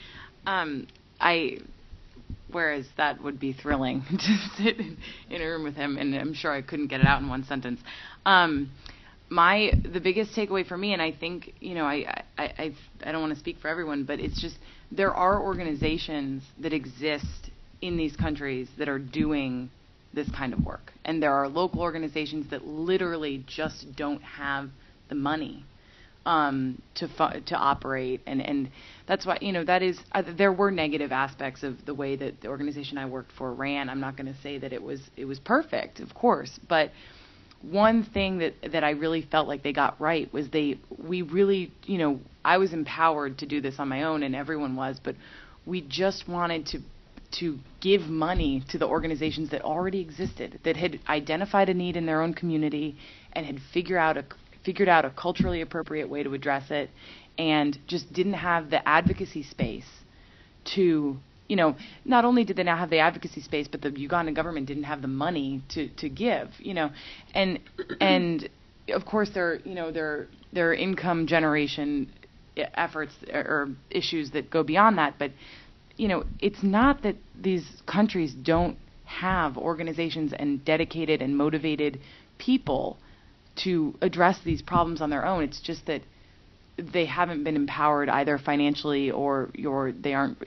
Whereas that would be thrilling to sit in a room with him, and I'm sure I couldn't get it out in one sentence. The biggest takeaway for me, and I think, I don't want to speak for everyone, but it's just there are organizations that exist in these countries that are doing this kind of work, and there are local organizations that literally just don't have the money to operate, and that's why that is there were negative aspects of the way that the organization I worked for ran. I'm not going to say that it was perfect, of course, but one thing that I really felt like they got right was we really, I was empowered to do this on my own, and everyone was, but we just wanted to give money to the organizations that already existed, that had identified a need in their own community and had figured out a culturally appropriate way to address it, and just didn't have the advocacy space to, not only did they not have the advocacy space, but the Ugandan government didn't have the money to give, and of course there are income generation efforts or issues that go beyond that, but it's not that these countries don't have organizations and dedicated and motivated people to address these problems on their own. It's just that they haven't been empowered either financially or they aren't,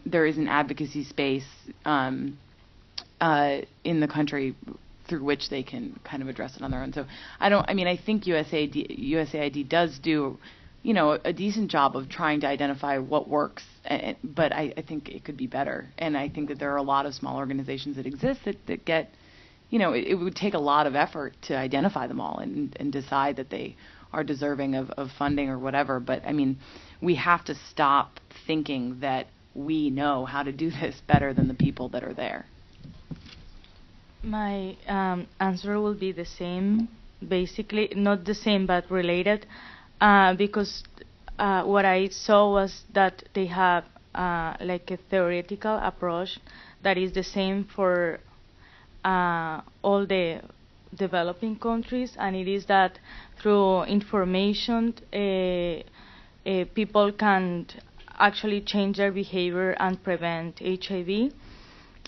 there isn't advocacy space in the country through which they can kind of address it on their own. So I think USAID does do, a decent job of trying to identify what works, but I think it could be better. And I think that there are a lot of small organizations that exist that get, it would take a lot of effort to identify them all and decide that they are deserving of funding or whatever. But, we have to stop thinking that we know how to do this better than the people that are there. My answer will be the same basically not the same but related, because what I saw was that they have like a theoretical approach that is the same for all the developing countries, and it is that through information people can actually change their behavior and prevent HIV.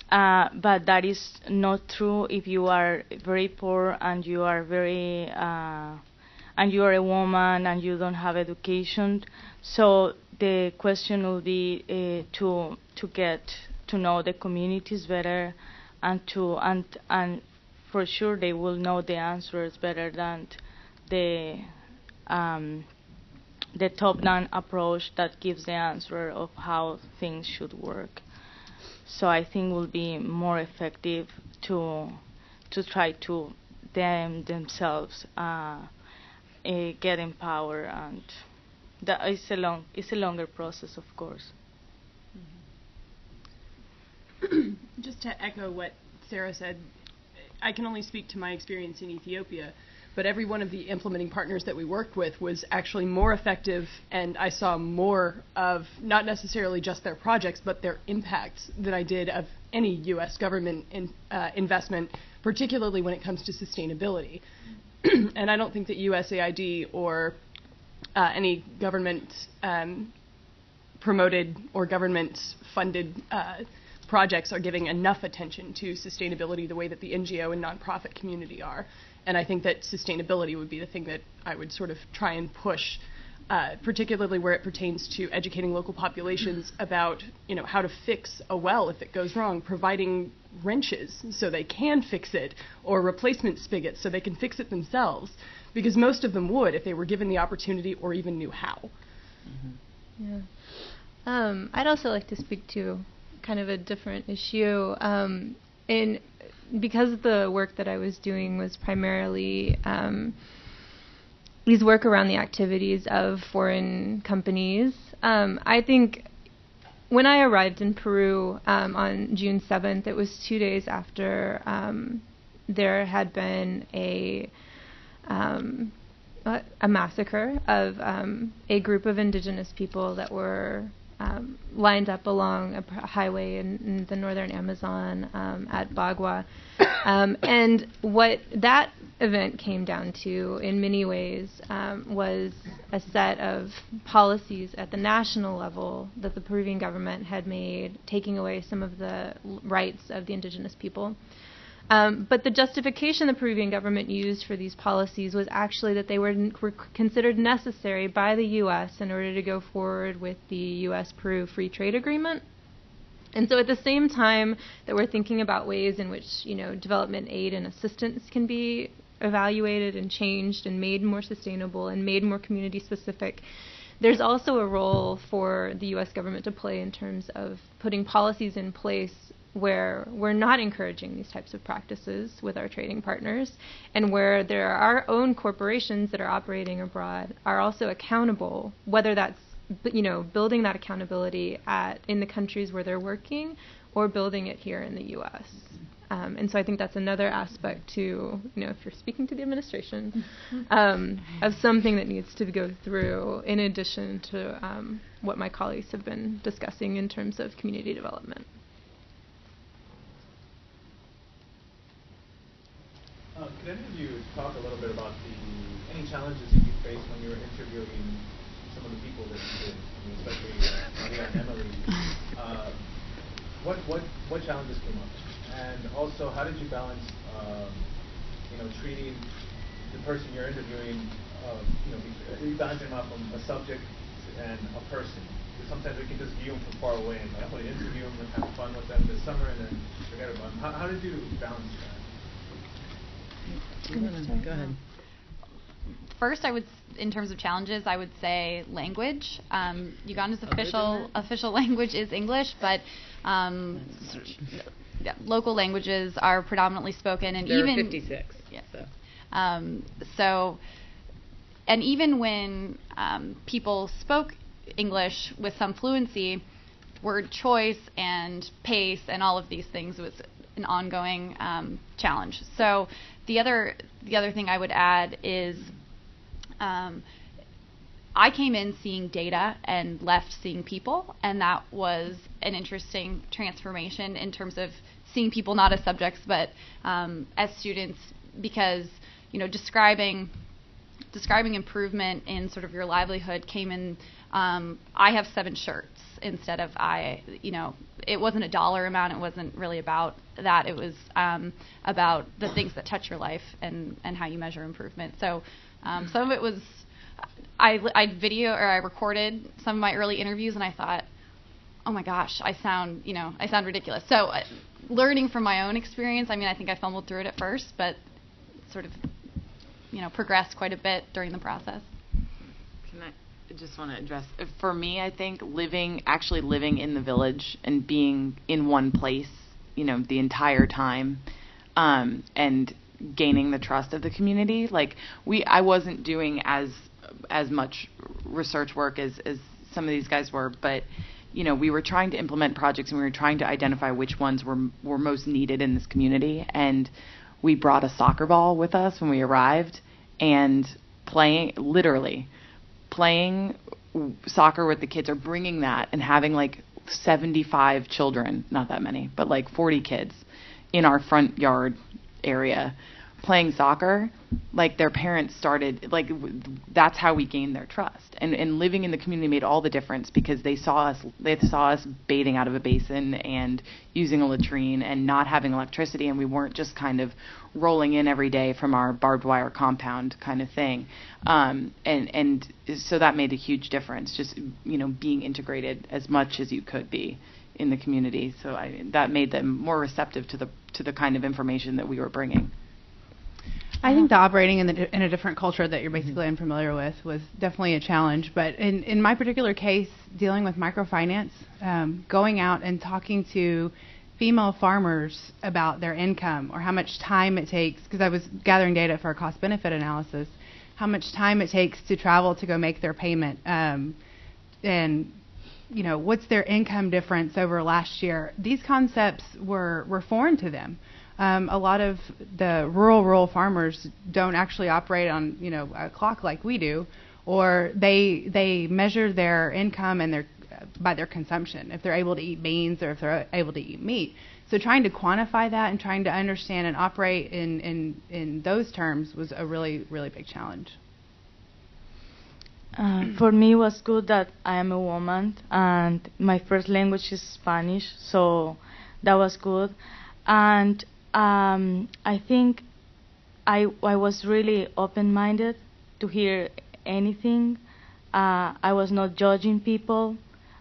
But that is not true if you are very poor and you are very and you are a woman and you don't have education. So the question will be to get to know the communities better, and for sure they will know the answers better than the top-down approach that gives the answer of how things should work. So I think will be more effective to try to themselves get in power, and that is it's a longer process, of course. Just to echo what Sarah said, I can only speak to my experience in Ethiopia, but every one of the implementing partners that we worked with was actually more effective, and I saw more of not necessarily just their projects, but their impacts than I did of any U.S. government investment, particularly when it comes to sustainability. And I don't think that USAID or any government promoted or government funded projects are giving enough attention to sustainability the way that the NGO and nonprofit community are. And I think that sustainability would be the thing that I would sort of try and push, particularly where it pertains to educating local populations about, how to fix a well if it goes wrong, providing wrenches so they can fix it, or replacement spigots so they can fix it themselves, because most of them would if they were given the opportunity or even knew how. Yeah. I'd also like to speak to kind of a different issue. Because the work that I was doing was primarily these work around the activities of foreign companies, I think when I arrived in Peru on June 7th, it was 2 days after there had been a massacre of a group of indigenous people that were lined up along a highway in the northern Amazon at Bagua. And what that event came down to, in many ways, was a set of policies at the national level that the Peruvian government had made, taking away some of the rights of the indigenous people. But the justification the Peruvian government used for these policies was actually that they were considered necessary by the U.S. in order to go forward with the U.S.-Peru Free Trade Agreement. And so at the same time that we're thinking about ways in which, development aid and assistance can be evaluated and changed and made more sustainable and made more community-specific, there's also a role for the U.S. government to play in terms of putting policies in place where we're not encouraging these types of practices with our trading partners, and where there are our own corporations that are operating abroad are also accountable, whether that's building that accountability in the countries where they're working or building it here in the U.S. And so I think that's another aspect to, if you're speaking to the administration, of something that needs to go through in addition to what my colleagues have been discussing in terms of community development. Could any of you talk a little bit about any challenges that you faced when you were interviewing some of the people that you did, especially Maria and Emily? What challenges came up? And also, how did you balance, treating the person you're interviewing, you balancing them out from a subject and a person? Because sometimes we can just view them from far away and I want to interview them and have fun with them this summer and then forget about them. How did you balance that? Go ahead. First, in terms of challenges, I would say language. Uganda's official language is English, but local languages are predominantly spoken, and there even are 56. Yeah. So. And even when people spoke English with some fluency, word choice and pace and all of these things was an ongoing challenge. So the other thing I would add is I came in seeing data and left seeing people, and that was an interesting transformation in terms of seeing people not as subjects but as students, because describing improvement in sort of your livelihood came in. I have 7 shirts instead of it wasn't a dollar amount. It wasn't really about that. It was about the things that touch your life and how you measure improvement. So some of it was I recorded some of my early interviews, and I thought, oh my gosh, I sound ridiculous. So learning from my own experience, I think I fumbled through it at first, but sort of progressed quite a bit during the process. I just want to address, for me, I think actually living in the village and being in one place, the entire time, and gaining the trust of the community. I wasn't doing as much research work as some of these guys were, but we were trying to implement projects, and we were trying to identify which ones were most needed in this community. And we brought a soccer ball with us when we arrived, and playing soccer with the kids, or bringing that and having 75 children, not that many, but 40 kids in our front yard area playing soccer. Their parents started, that's how we gained their trust. And living in the community made all the difference, because they saw us bathing out of a basin and using a latrine and not having electricity, and we weren't just kind of rolling in every day from our barbed wire compound kind of thing. And so that made a huge difference, just being integrated as much as you could be in the community. So that made them more receptive to the kind of information that we were bringing. I think the operating in a different culture that you're basically unfamiliar with was definitely a challenge. But in my particular case, dealing with microfinance, going out and talking to female farmers about their income, or how much time it takes, because I was gathering data for a cost-benefit analysis, how much time it takes to travel to go make their payment, and what's their income difference over last year. These concepts were foreign to them. A lot of the rural farmers don't actually operate on a clock like we do, or they measure their income and by their consumption, if they're able to eat beans or if they're able to eat meat. So trying to quantify that and trying to understand and operate in those terms was a really, really big challenge. For me, it was good that I am a woman, and my first language is Spanish, so that was good. And I think I was really open-minded to hear anything. I was not judging people.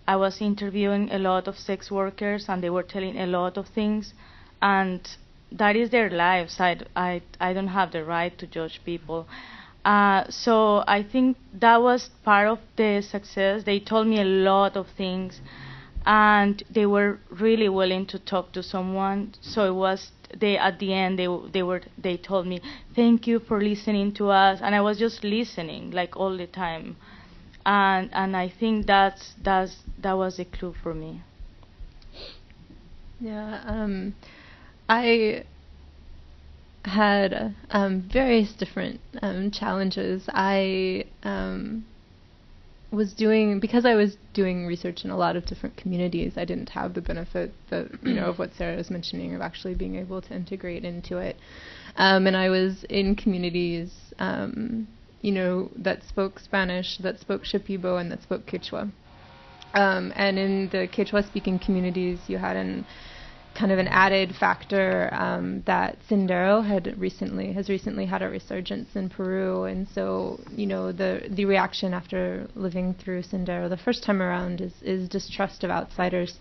I was interviewing a lot of sex workers, and they were telling a lot of things, and that is their lives. I don't have the right to judge people. So I think that was part of the success. They told me a lot of things, and they were really willing to talk to someone. So it was at the end they told me, thank you for listening to us, and I was just listening all the time, and I think that was a clue for me. Yeah, I had various different challenges. I was doing research in a lot of different communities. I didn't have the benefit that of what Sarah was mentioning, of actually being able to integrate into it. And I was in communities, that spoke Spanish, that spoke Shipibo, and that spoke Quechua. And in the Quechua-speaking communities, you had an added factor that Sendero has recently had a resurgence in Peru, and so the reaction after living through Sendero the first time around is distrust of outsiders,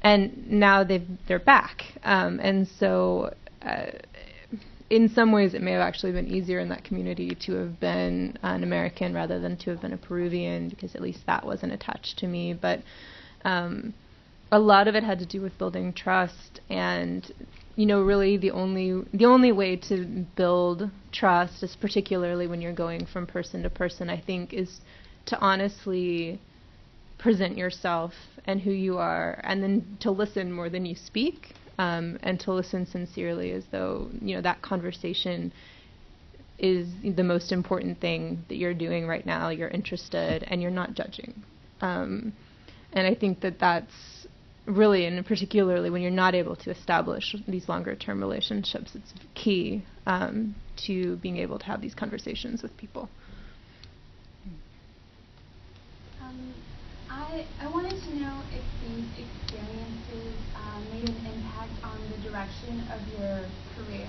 and now they're back, and so in some ways it may have actually been easier in that community to have been an American rather than to have been a Peruvian, because at least that wasn't attached to me, but a lot of it had to do with building trust, and really the only way to build trust, is particularly when you're going from person to person, I think, is to honestly present yourself and who you are, and then to listen more than you speak. and to listen sincerely, as though, that conversation is the most important thing that you're doing right now. You're interested and you're not judging. And I think that that's really, and particularly when you're not able to establish these longer term relationships, it's key to being able to have these conversations with people. I wanted to know if these experiences made an impact on the direction of your career.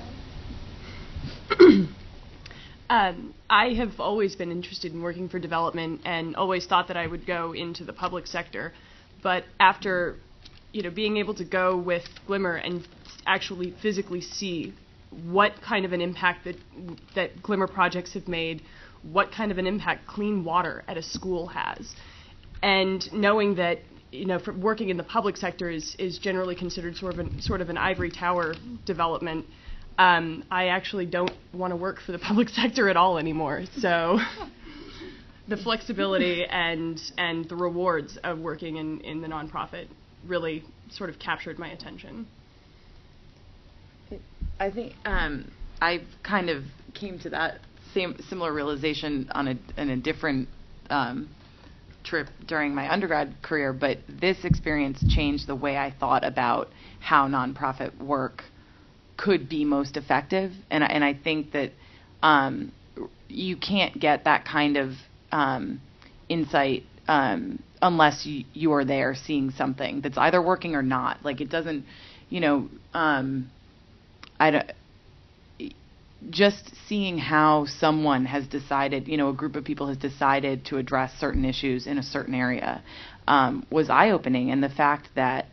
I have always been interested in working for development and always thought that I would go into the public sector. But after, being able to go with Glimmer and actually physically see what kind of an impact that Glimmer projects have made, what kind of an impact clean water at a school has, and knowing that, for working in the public sector is generally considered sort of an ivory tower development. I actually don't want to work for the public sector at all anymore. So the flexibility and the rewards of working in the nonprofit really sort of captured my attention. I think I kind of came to that similar realization in a different trip during my undergrad career, but this experience changed the way I thought about how nonprofit work could be most effective, and I think that you can't get that kind of insight unless you are there seeing something that's either working or not. Like, it doesn't, just seeing how someone has decided, a group of people has decided to address certain issues in a certain area was eye-opening. And the fact that,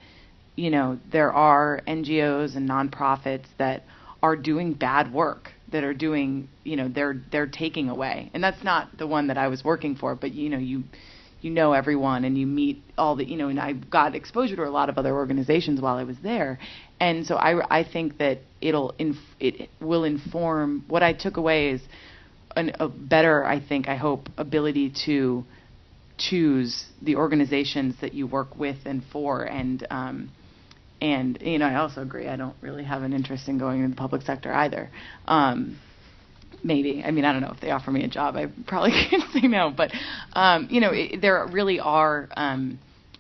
there are NGOs and nonprofits that are doing bad work, that are doing, they're taking away. And that's not the one that I was working for, but, you know everyone and you meet all the, and I got exposure to a lot of other organizations while I was there. And so I think that it will inform, what I took away is a better, I hope, ability to choose the organizations that you work with and for. And I also agree, I don't really have an interest in going into the public sector either. Maybe. I don't know if they offer me a job, I probably can't say no. But, there really are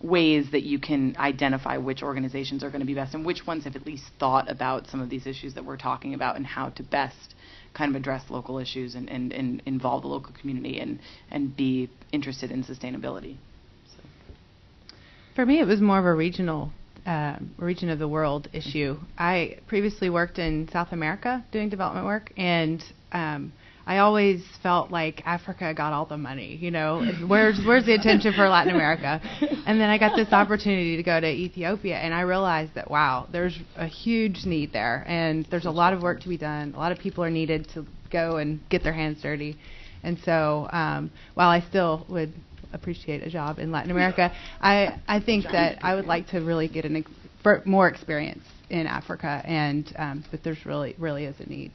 ways that you can identify which organizations are going to be best and which ones have at least thought about some of these issues that we're talking about and how to best kind of address local issues and involve the local community and be interested in sustainability. So. For me, it was more of a region of the world issue. I previously worked in South America doing development work, and I always felt like Africa got all the money, where's the attention for Latin America? And then I got this opportunity to go to Ethiopia, and I realized that, wow, there's a huge need there, and there's a lot of work to be done. A lot of people are needed to go and get their hands dirty. And so while I still would appreciate a job in Latin America, I think that I would like to really get more experience in Africa, and but there's really is a need,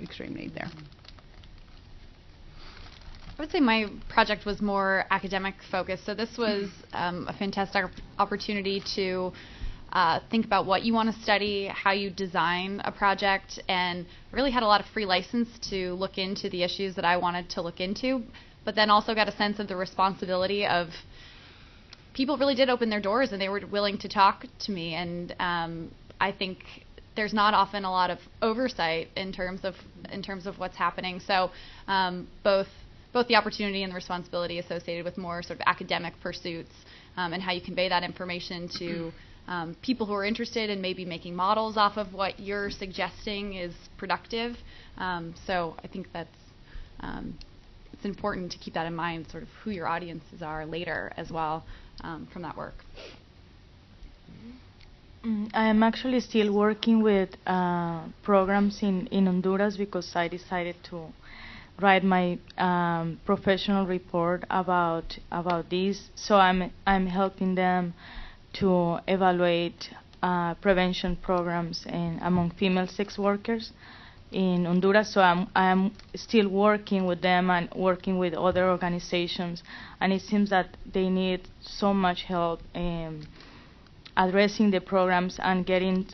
extreme need there. I would say my project was more academic focused, so this was a fantastic opportunity to think about what you want to study, how you design a project, and really had a lot of free license to look into the issues that I wanted to look into, but then also got a sense of the responsibility of people really did open their doors and they were willing to talk to me, and I think there's not often a lot of oversight in terms of what's happening. So both the opportunity and the responsibility associated with more sort of academic pursuits and how you convey that information to people who are interested in maybe making models off of what you're suggesting is productive. So I think that's it's important to keep that in mind, sort of who your audiences are later as well from that work. I'm actually still working with programs in Honduras because I decided to write my professional report about this. So I'm helping them to evaluate prevention programs among female sex workers in Honduras. So I'm still working with them and working with other organizations, and it seems that they need so much help addressing the programs and getting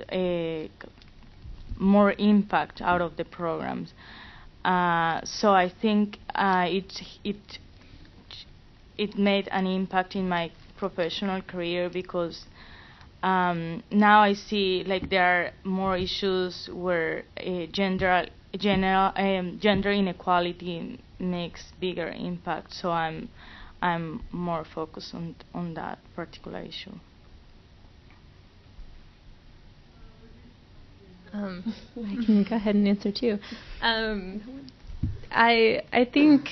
more impact out of the programs. So I think it made an impact in my professional career, because now I see like there are more issues where gender inequality makes bigger impact. So I'm more focused on that particular issue. I can go ahead and answer too. I think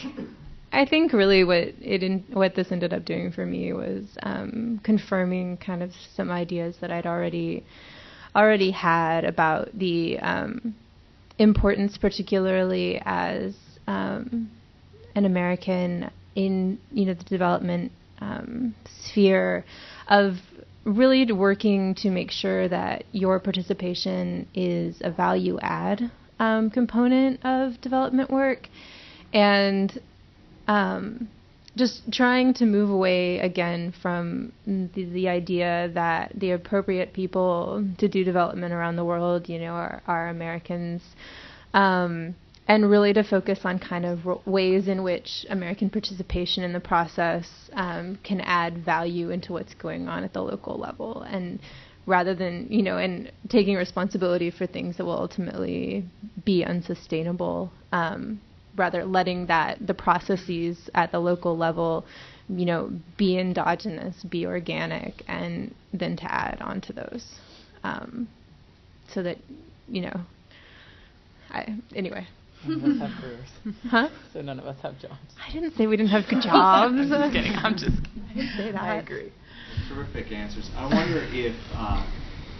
really what this ended up doing for me was confirming kind of some ideas that I'd already had about the importance, particularly as an American in the development sphere, of really working to make sure that your participation is a value add component of development work, and just trying to move away again from the idea that the appropriate people to do development around the world, are Americans, and really to focus on kind of ways in which American participation in the process can add value into what's going on at the local level, and rather than, and taking responsibility for things that will ultimately be unsustainable, rather letting the processes at the local level, be endogenous, be organic, and then to add on to those, so that, anyway. None of us have careers. Huh? So none of us have jobs. I didn't say we didn't have good jobs. I'm just kidding. I didn't say that. I agree. Terrific answers. I wonder if,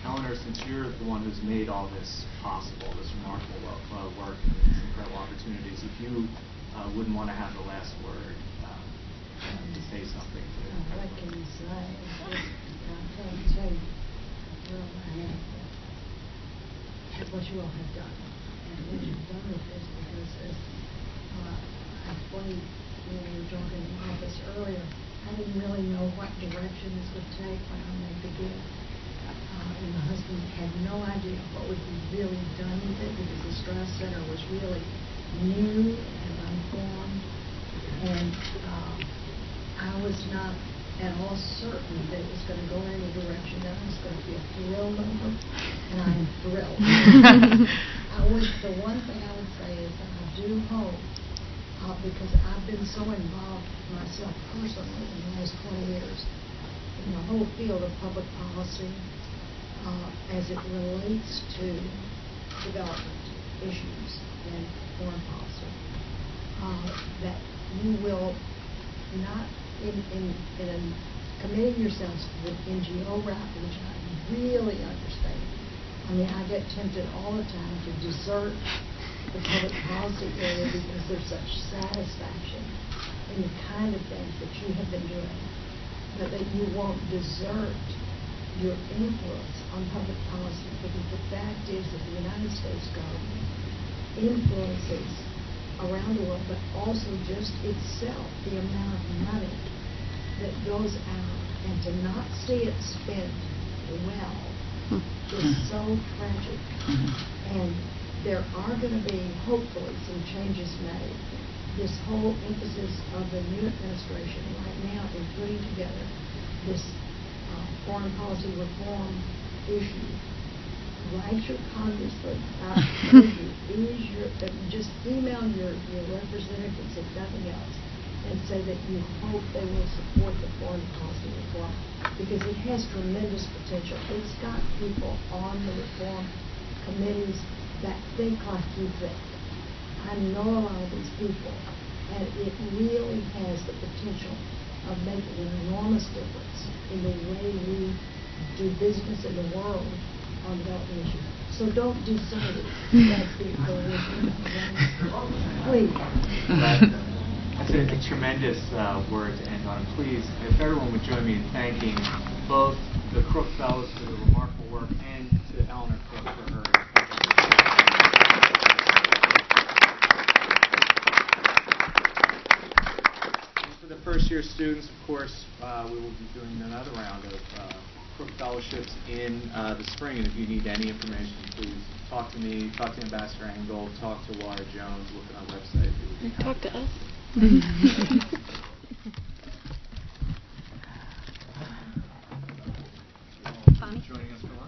Eleanor, since you're the one who's made all this possible, this remarkable work, and these incredible opportunities, if you wouldn't want to have the last word to say something to what can you say? I can't say what you all have done. And what you've done with this, because as I explained when we were talking in the office earlier, I didn't really know what direction this would take when I made the gift. And my husband had no idea what would be really done with it, because the Strauss Center was really new and unformed. And I was not at all certain that it was going to go in any direction that was going to be a thrill number, and I'm thrilled. The one thing I would say is that I do hope, because I've been so involved myself personally in the last 20 years in the whole field of public policy as it relates to development issues and foreign policy, that you will not in committing yourselves to the NGO route, which I really understand. I mean, I get tempted all the time to desert the public policy area because there's such satisfaction in the kind of things that you have been doing, but that you won't desert your influence on public policy, because the fact is that the United States government influences around the world, but also just itself, the amount of money that goes out, and to not see it spent well is so tragic. And there are going to be, hopefully, some changes made. This whole emphasis of the new administration right now in putting together this foreign policy reform issue. Write your congressman, just email your representatives, if nothing else, and say that you hope they will support the foreign policy reform, because it has tremendous potential. It's got people on the reform committees that think like you think. I know a lot of these people, and it really has the potential of making an enormous difference in the way we do business in the world on development issues. So don't desert it. That's the encouragement. Please. That's a tremendous word to end on. Please, if everyone would join me in thanking both the Crook Fellows for their remarkable work and to Eleanor Crook for her. And for the first-year students, of course, we will be doing another round of Crook Fellows. Fellowships in the spring, and if you need any information, please talk to me, talk to Ambassador Engel, talk to Laura Jones, look at our website. Talk to us. Joining us for lunch.